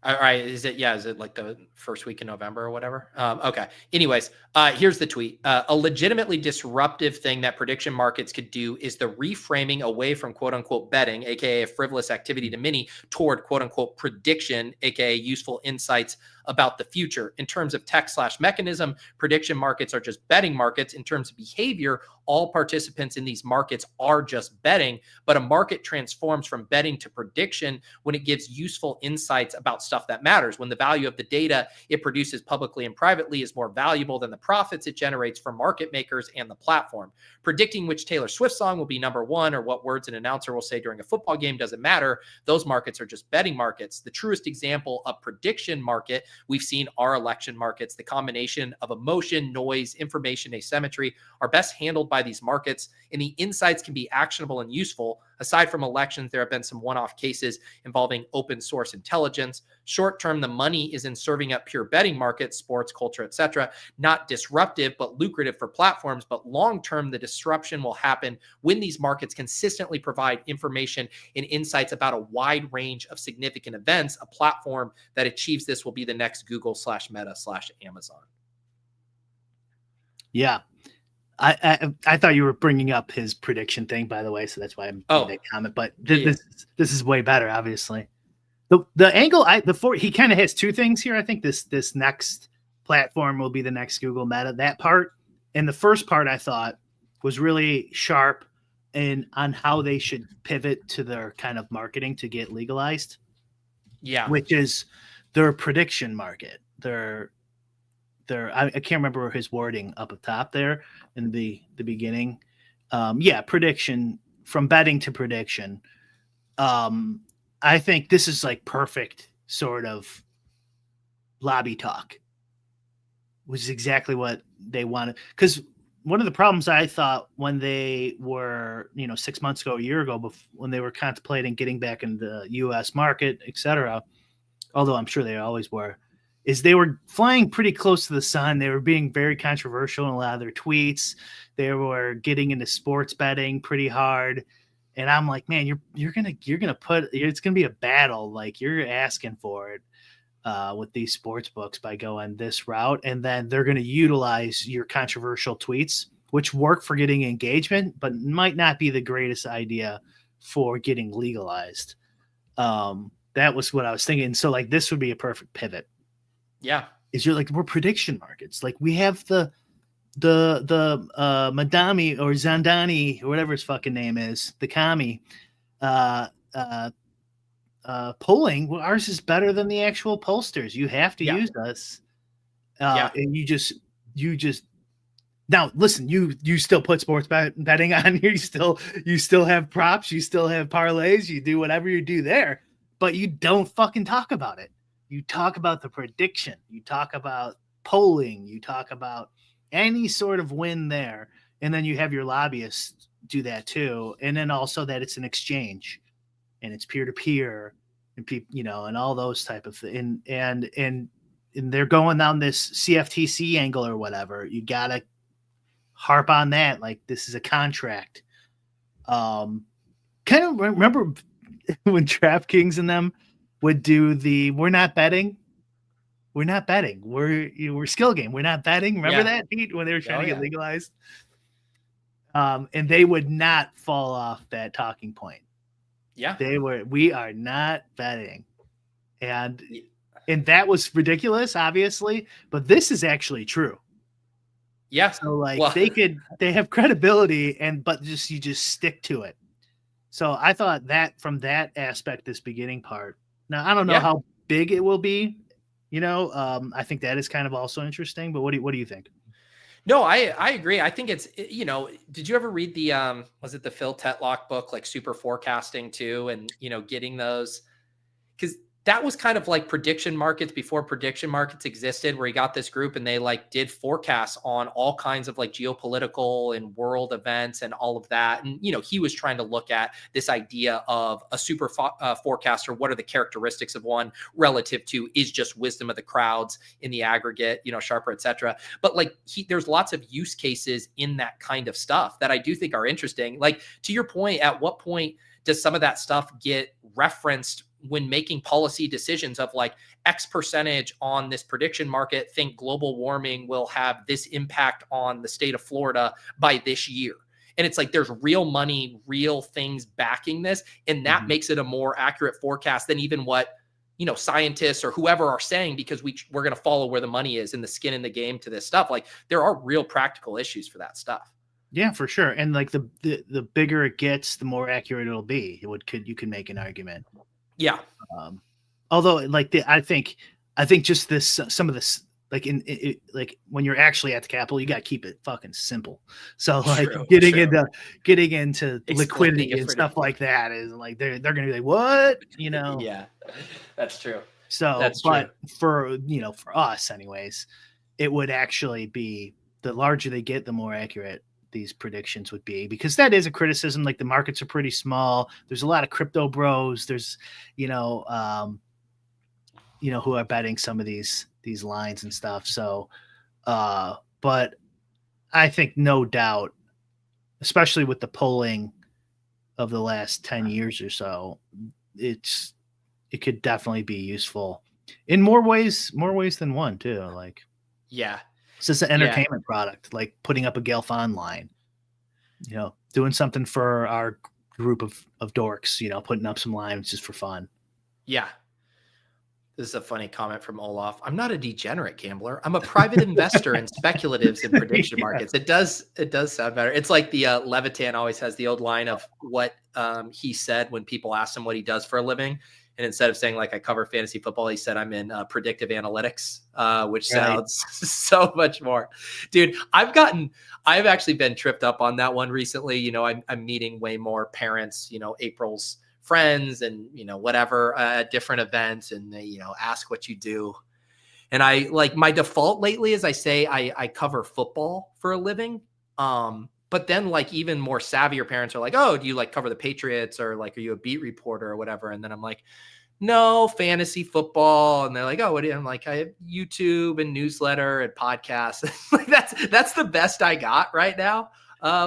All right. Is it like the first week in November or whatever? Okay. Anyways, here's the tweet. A legitimately disruptive thing that prediction markets could do is the reframing away from quote unquote betting, aka a frivolous activity to many, toward quote unquote prediction, aka useful insights about the future. In terms of tech/mechanism, prediction markets are just betting markets. In terms of behavior, all participants in these markets are just betting, but a market transforms from betting to prediction when it gives useful insights about stuff that matters, when the value of the data it produces publicly and privately is more valuable than the profits it generates for market makers and the platform. Predicting which Taylor Swift song will be number one or what words an announcer will say during a football game doesn't matter. Those markets are just betting markets. The truest example of prediction market we've seen are election markets. The combination of emotion, noise, information, asymmetry are best handled by these markets, and the insights can be actionable and useful. Aside from elections, there have been some one-off cases involving open source intelligence. Short term, the money is in serving up pure betting markets, sports, culture, etc., not disruptive, but lucrative for platforms. But long term, the disruption will happen when these markets consistently provide information and insights about a wide range of significant events. A platform that achieves this will be the next Google/Meta/Amazon. Yeah. I thought you were bringing up his prediction thing, by the way, so that's why I made that comment. But this is way better, obviously. The angle he kind of has two things here. I think this next platform will be the next Google Meta. That part and the first part I thought was really sharp and on how they should pivot to their kind of marketing to get legalized. Yeah, which is their prediction market. I can't remember his wording up at top there in the beginning. Prediction, from betting to prediction. I think this is like perfect sort of lobby talk, which is exactly what they wanted. Because one of the problems I thought when they were, 6 months ago, a year ago, when they were contemplating getting back in the U.S. market, et cetera, although I'm sure they always were, is they were flying pretty close to the sun. They were being very controversial in a lot of their tweets. They were getting into sports betting pretty hard. And I'm like, man, you're gonna put, it's gonna be a battle. Like, you're asking for it with these sports books by going this route. And then they're gonna utilize your controversial tweets, which work for getting engagement, but might not be the greatest idea for getting legalized. That was what I was thinking. So like, this would be a perfect pivot. Yeah. We're prediction markets. Like, we have the Madami or Zandani or whatever his fucking name is, the commie, polling, well, ours is better than the actual pollsters. You have to use us. And you just now listen, you still put sports betting on here. You still have props, you still have parlays, you do whatever you do there, but you don't fucking talk about it. You talk about the prediction, you talk about polling, you talk about any sort of win there, and then you have your lobbyists do that too, and then also that it's an exchange and it's peer-to-peer and people, and all those type of things, and they're going down this CFTC angle or whatever. You gotta harp on that, like this is a contract. Kind of remember when DraftKings and them would do the we're not betting, we're skill game, we're not betting. Remember that, Pete, when they were trying to get legalized? And they would not fall off that talking point. Yeah, we are not betting, and that was ridiculous, obviously, but this is actually true. Yeah. So they have credibility, but you just stick to it. So I thought that from that aspect, this beginning part. Now I don't know how big it will be. I think that is kind of also interesting. But what do you think? No, I agree. I think it's, did you ever read the, was it the Phil Tetlock book, like Super Forecasting too? And, getting those, because that was kind of like prediction markets before prediction markets existed, where he got this group and they did forecasts on all kinds of geopolitical and world events and all of that. And, he was trying to look at this idea of a super forecaster. What are the characteristics of one relative to is just wisdom of the crowds in the aggregate, Sharper, et cetera. But there's lots of use cases in that kind of stuff that I do think are interesting. To your point, at what point does some of that stuff get referenced when making policy decisions of X percentage on this prediction market, think global warming will have this impact on the state of Florida by this year? And it's there's real money, real things backing this. And that makes it a more accurate forecast than even what, scientists or whoever are saying, because we're going to follow where the money is and the skin in the game to this stuff. There are real practical issues for that stuff. Yeah, for sure. And the bigger it gets, the more accurate it'll be. You can make an argument. Yeah. Although I think just this, some of this, when you're actually at the Capitol, you got to keep it fucking simple. So getting into liquidity and stuff like that is they're going to be what, Yeah, that's true. So, for us anyways, it would actually be the larger they get, the more accurate these predictions would be, because that is a criticism. The markets are pretty small. There's a lot of crypto bros. There's, who are betting some of these lines and stuff. So, but I think no doubt, especially with the polling of the last 10 years or so, it could definitely be useful in more ways than one too. It's just an entertainment product, putting up a Galfond line, doing something for our group of dorks, putting up some lines just for fun. Yeah. This is a funny comment from Olaf. I'm not a degenerate gambler. I'm a private investor in speculatives and prediction markets. It does sound better. It's like the Levitan always has the old line of what he said when people asked him what he does for a living. And instead of saying I cover fantasy football, he said I'm in predictive analytics, which sounds so much more. Dude, I've actually been tripped up on that one recently. I'm meeting way more parents, April's friends and, whatever, at different events, and they, ask what you do. And I my default lately is I say I cover football for a living. But then even more savvier parents are oh, do you cover the Patriots, or are you a beat reporter or whatever? And then I'm no, fantasy football. And they're oh, what do you? I'm I have YouTube and newsletter and podcasts. That's the best I got right now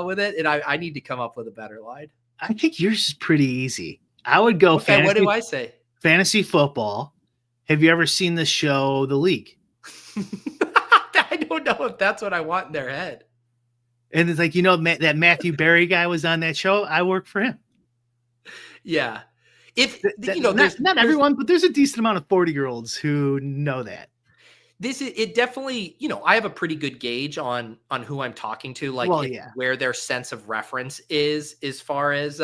with it. And I need to come up with a better line. I think yours is pretty easy. I would go fantasy. What do I say? Fantasy football. Have you ever seen the show The League? I don't know if that's what I want in their head. And it's that Matthew Berry guy was on that show. I work for him. Yeah. If not everyone, but there's a decent amount of 40-year-olds who know that. it definitely, I have a pretty good gauge on who I'm talking to, like where their sense of reference is as far as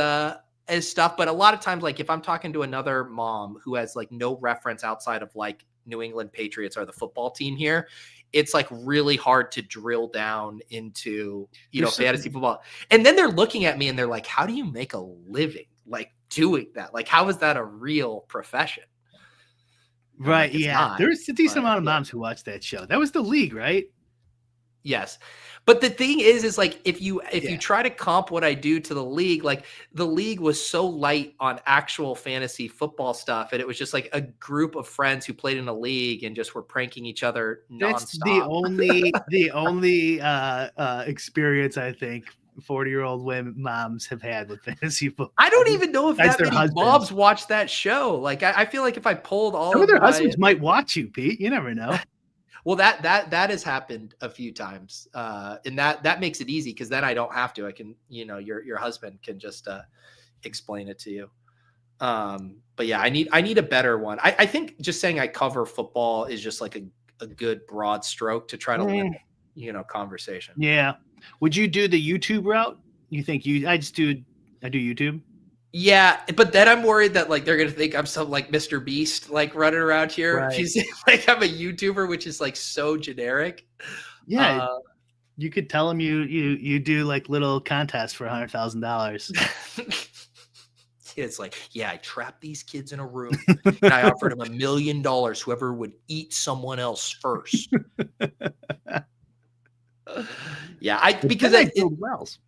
stuff. But a lot of times, like if I'm talking to another mom who has like no reference outside of like New England Patriots or the football team here, it's like really hard to drill down into, fantasy football. And then they're looking at me and they're like, how do you make a living like doing that? Like, how is that a real profession? Right. Yeah. There's a decent amount of moms who watch that show. That was The League, right? Yes. But the thing is like, if you try to comp what I do to The League, like The League was so light on actual fantasy football stuff. And it was just like a group of friends who played in a league and just were pranking each other nonstop. That's the only experience I think 40-year-old women moms have had with fantasy football. I don't even know if that many moms watch that show. Like I feel like if I pulled all some of their husbands might watch you, Pete. You never know. Well, that has happened a few times, and that makes it easy because then I don't have to. I can, your husband can just explain it to you. But yeah, I need a better one. I think just saying I cover football is just like a good broad stroke to try to limit, conversation. Yeah. Would you do the YouTube route? You think I do YouTube? Yeah, but then I'm worried that like they're gonna think I'm some like Mr. Beast like running around here. Right. She's like I'm a YouTuber, which is like so generic. Yeah, you could tell them you do like little contests for $100,000. It's like, yeah, I trapped these kids in a room and I offered them $1 million. Whoever would eat someone else first. Yeah, because I build wells.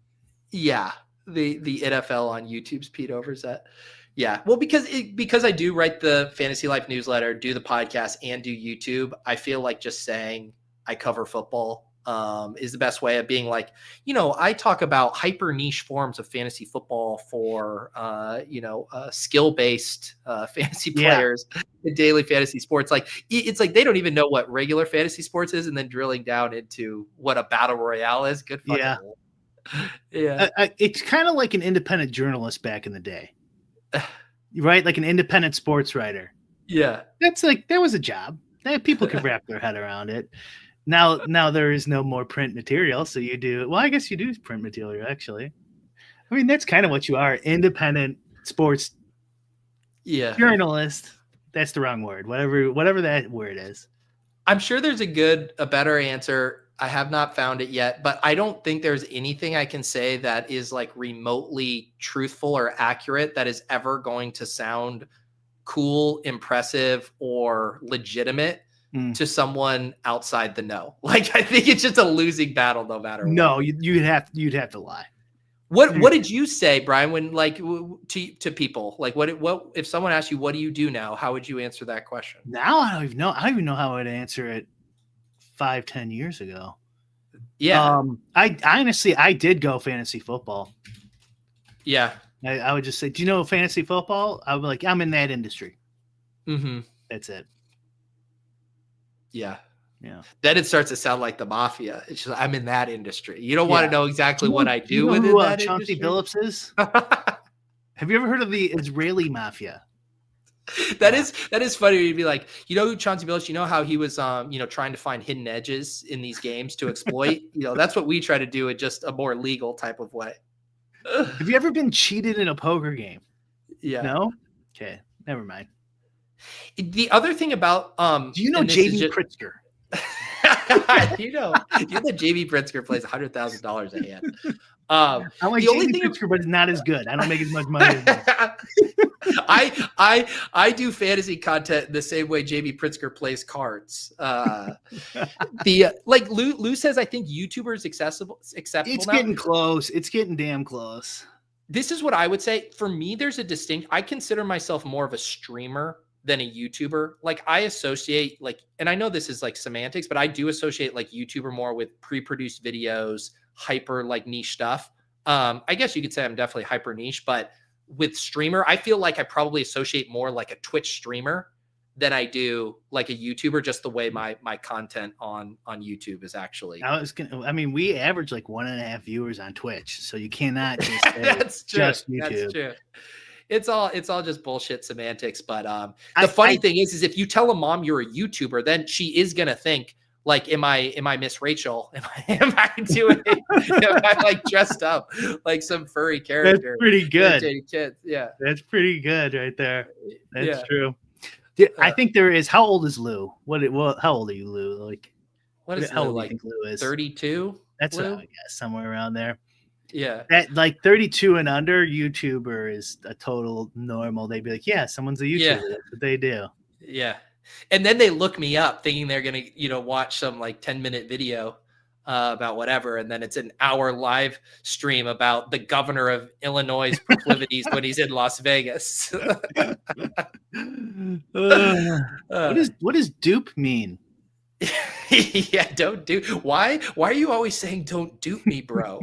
Yeah. The NFL on YouTube's Pete Overzet. Yeah. Well, because I do write the Fantasy Life newsletter, do the podcast, and do YouTube, I feel like just saying I cover football is the best way of being like, I talk about hyper niche forms of fantasy football for, skill-based fantasy players in daily fantasy sports. Like it's like they don't even know what regular fantasy sports is, and then drilling down into what a battle royale is. Good fucking Lord. Yeah, it's kind of like an independent journalist back in the day, right? Like an independent sports writer. Yeah, that was a job that people could wrap their head around it. Now there is no more print material, so you do. Well, I guess you do print material actually. I mean, that's kind of what you are, independent sports. Yeah, journalist. That's the wrong word. Whatever that word is. I'm sure there's a better answer. I have not found it yet, but I don't think there's anything I can say that is like remotely truthful or accurate that is ever going to sound cool, impressive, or legitimate to someone outside the know. Like, I think it's just a losing battle no matter what. No, you'd have to lie. What did you say, Brian, when like to people? Like what if someone asked you, what do you do now? How would you answer that question? Now I don't even know how I'd answer it 5-10 years ago. Yeah. I honestly did go fantasy football. Yeah. I would just say, do you know fantasy football? I would be like, I'm in that industry. Mm-hmm. That's it. Yeah. Yeah. Then it starts to sound like the mafia. It's just, I'm in that industry. You don't want to know exactly what I do within who that Chauncey industry. Billups is? Have you ever heard of the Israeli mafia? That is funny. You'd be like, who Chauncey Billups, how he was, trying to find hidden edges in these games to exploit. That's what we try to do in just a more legal type of way. Have you ever been cheated in a poker game? Yeah. No? Okay. Never mind. The other thing about, do you know JB Pritzker? you know that JB Pritzker plays $100,000 a hand. I'm like the only thing Pritzker, but it's not as good. I don't make as much money as I do fantasy content the same way JB Pritzker plays cards. Lou says, I think YouTuber is acceptable. It's now. Getting close. It's getting damn close. This is what I would say. For me, there's a distinct. I consider myself more of a streamer than a YouTuber. Like I associate and I know this is like semantics, but I do associate like YouTuber more with pre-produced videos, hyper like niche stuff. I guess you could say I'm definitely hyper niche, but with streamer, I feel like I probably associate more like a Twitch streamer than I do like a YouTuber, just the way my content on YouTube is actually. We average like 1.5 viewers on Twitch, so you cannot just say That's true. just YouTube. That's true. it's all just bullshit semantics. But the funny thing is if you tell a mom you're a YouTuber, then she is gonna think like, am I Miss Rachel? Am I doing? Am I like dressed up like some furry character? That's pretty good. Kids. Yeah, that's pretty good right there. That's yeah. true. I think there is. How old is Lou? How old are you, Lou? Like, what is how Lou, old like? Do you think Lou is 32. That's Lou? what I guess, somewhere around there. Yeah, that like 32 and under YouTuber is a total normal. They'd be like, yeah, someone's a YouTuber. Yeah. That's what they do. Yeah. And then they look me up thinking they're going to, watch some like 10-minute video about whatever. And then it's an hour live stream about the governor of Illinois' proclivities when he's in Las Vegas. What does dupe mean? Yeah, don't dupe. Why are you always saying don't dupe me, bro?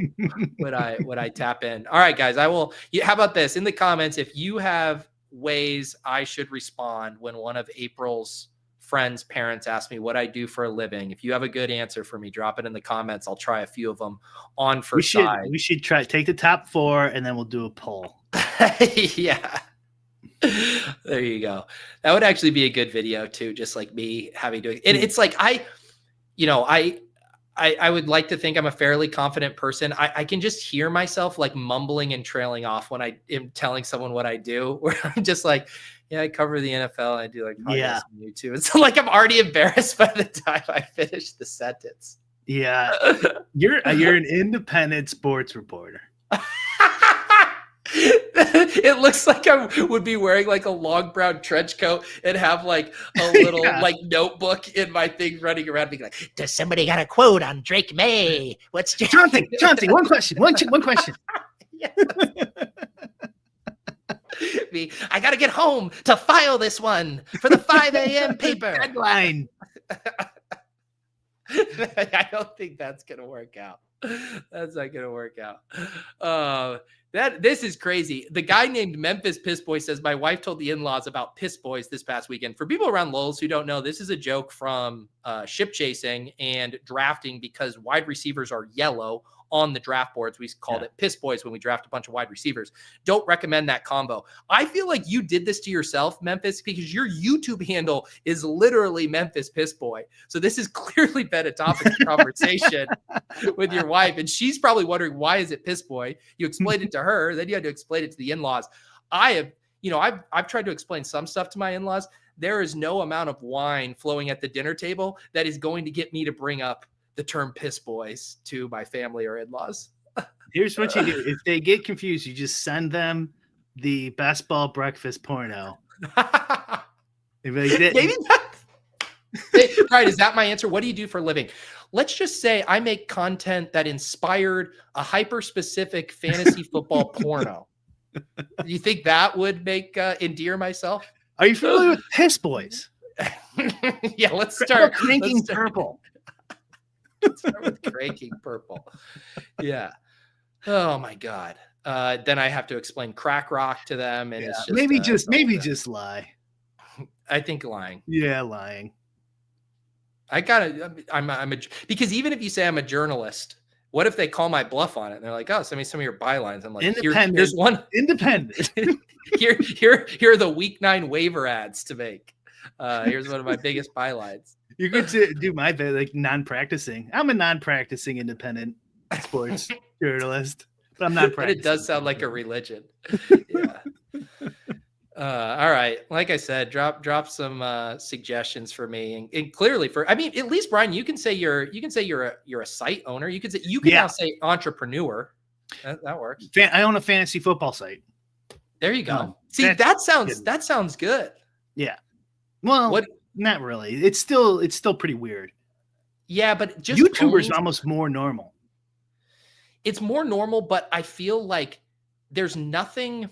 When I tap in. All right, guys, how about this in the comments? If you have ways I should respond when one of April's friends' parents ask me what I do for a living, if you have a good answer for me, drop it in the comments. I'll try a few of them on for side. We should take the top 4 and then we'll do a poll. Yeah. There you go. That would actually be a good video too, just like me having to. And it's like I would like to think I'm a fairly confident person. I can just hear myself like mumbling and trailing off when I am telling someone what I do, where I'm just like, yeah, I cover the NFL. I do like podcasts on YouTube. It's like I'm already embarrassed by the time I finish the sentence. Yeah, you're an independent sports reporter. It looks like I would be wearing like a long brown trench coat and have like a little like notebook in my thing running around being like, does somebody got a quote on Drake May? What's Chauncey, one question. Yeah. Me, I got to get home to file this one for the 5 a.m. paper. Deadline. I don't think that's going to work out. That's not going to work out. This is crazy. The guy named Memphis Piss Boy says, my wife told the in-laws about Piss Boys this past weekend. For people around Lowell's who don't know, this is a joke from ship chasing and drafting because wide receivers are yellow on the draft boards. We called it Piss Boys when we draft a bunch of wide receivers. Don't recommend that combo. I feel like you did this to yourself, Memphis, because your YouTube handle is literally Memphis Piss Boy. So this has clearly been a topic of conversation with your wife. And she's probably wondering, why is it Piss Boy? You explained it to her, then you had to explain it to the in-laws. I've tried to explain some stuff to my in-laws. There is no amount of wine flowing at the dinner table that is going to get me to bring up the term Piss Boys to my family or in-laws. Here's what you do. If they get confused, you just send them the best ball breakfast porno. Maybe right. Is that my answer? What do you do for a living? Let's just say I make content that inspired a hyper-specific fantasy football porno. Do you think that would make endear myself? Are you familiar with Piss Boys? Yeah, let's start. Cranking Purple. Let's start with Cranking Purple. Yeah. Oh my God. Then I have to explain crack rock to them, and it's just maybe just lie. I think lying. Yeah, lying. Because even if you say I'm a journalist, what if they call my bluff on it? And they're like, oh, send me some of your bylines. I'm like, here's one. Independent. Here are the week 9 waiver ads to make. Here's one of my biggest bylines. You could do my bit like non-practicing. I'm a non-practicing independent sports journalist, but I'm not practicing. But it does sound like a religion. Yeah. All right. Like I said, drop some suggestions for me, and clearly at least Brian, you can say you're a site owner. You can now say entrepreneur. That works. I own a fantasy football site. There you go. See, that sounds good. Yeah. Well, not really. It's still pretty weird. Yeah, but just YouTubers are almost more normal. It's more normal, but I feel like there's nothing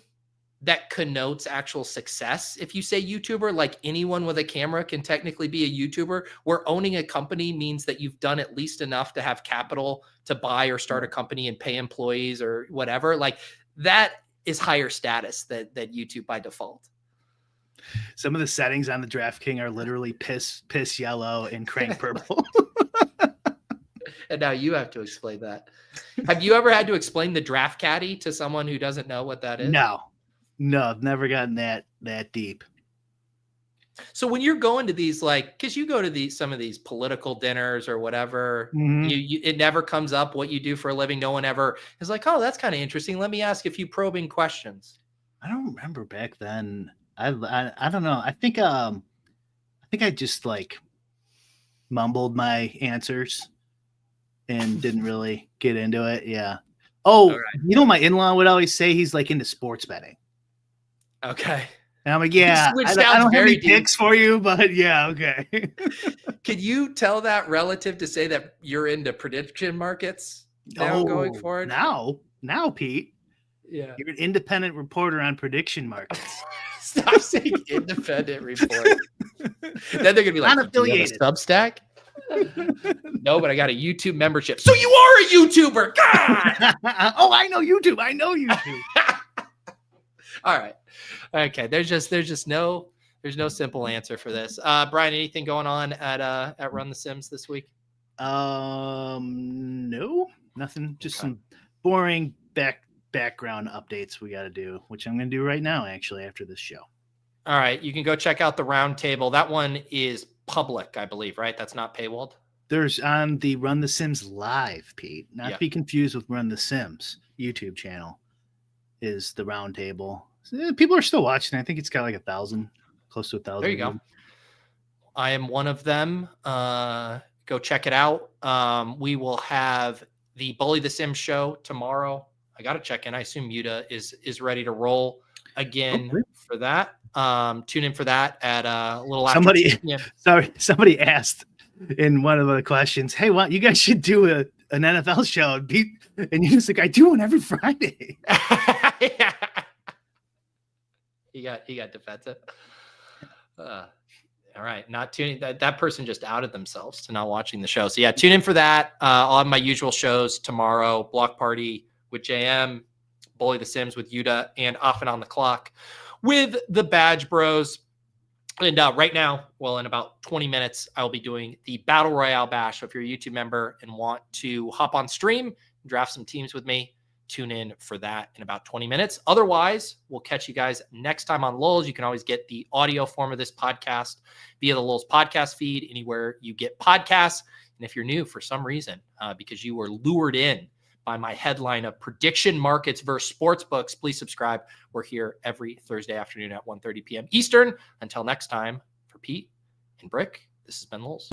that connotes actual success. If you say YouTuber, like anyone with a camera can technically be a YouTuber, where owning a company means that you've done at least enough to have capital to buy or start a company and pay employees or whatever. Like that is higher status than YouTube by default. Some of the settings on the DraftKings are literally piss yellow and crank purple. And now you have to explain that. Have you ever had to explain the draft caddy to someone who doesn't know what that is? No. No, I've never gotten that deep. So when you're going to these, like, because you go to some of these political dinners or whatever, Mhm. it never comes up what you do for a living. No one ever is like, oh, that's kind of interesting. Let me ask a few probing questions. I don't remember back then. I don't know. I think I just like mumbled my answers and didn't really get into it. Yeah. Oh, All right. you know, my in-law would always say he's like into sports betting. Okay. And I'm like, yeah, Which I sounds don't have very any picks for you, but yeah, okay. Could you tell that relative to say that you're into prediction markets now going forward? Now, Pete, Yeah. you're an independent reporter on prediction markets. Stop saying independent report. Then they're gonna be like, "Do you have a Unaffiliated. Substack?" No, but I got a YouTube membership. So you are a YouTuber. God. Oh, I know YouTube. I know YouTube. All right. Okay. There's no simple answer for this. Brian, anything going on at Run the Sims this week? No, nothing. Just Okay. some boring background updates we got to do, which I'm going to do right now, actually, after this show. All right. You can go check out the round table. That one is public, I believe, right? That's not paywalled. There's on the Run the Sims live, Pete, not Yeah. to be confused with Run the Sims YouTube channel, is the round table. People are still watching. I think it's got like 1,000, close to 1,000. There you go. I am one of them. Go check it out. We will have the Bully the Sims show tomorrow. I got to check in. I assume Yuta is ready to roll again for that. Tune in for that at a little after. Somebody asked in one of the questions, "Hey, you guys should do an NFL show." And you're like, "I do one every Friday." Yeah. He got defensive. All right, not tuning. That person just outed themselves to not watching the show. So yeah, tune in for that. I'll have my usual shows tomorrow: Block Party with JM, Bully the Sims with Yuta, and Off and On the Clock with the Badge Bros. And right now, well, in about 20 minutes, I'll be doing the Battle Royale Bash. So if you're a YouTube member and want to hop on stream, draft some teams with me, tune in for that in about 20 minutes. Otherwise, we'll catch you guys next time on Lulz. You can always get the audio form of this podcast via the Lulz podcast feed, anywhere you get podcasts. And if you're new for some reason, because you were lured in by my headline of prediction markets versus sportsbooks, please subscribe. We're here every Thursday afternoon at 1:30 p.m. Eastern. Until next time, for Pete and Brick, this has been Lulz.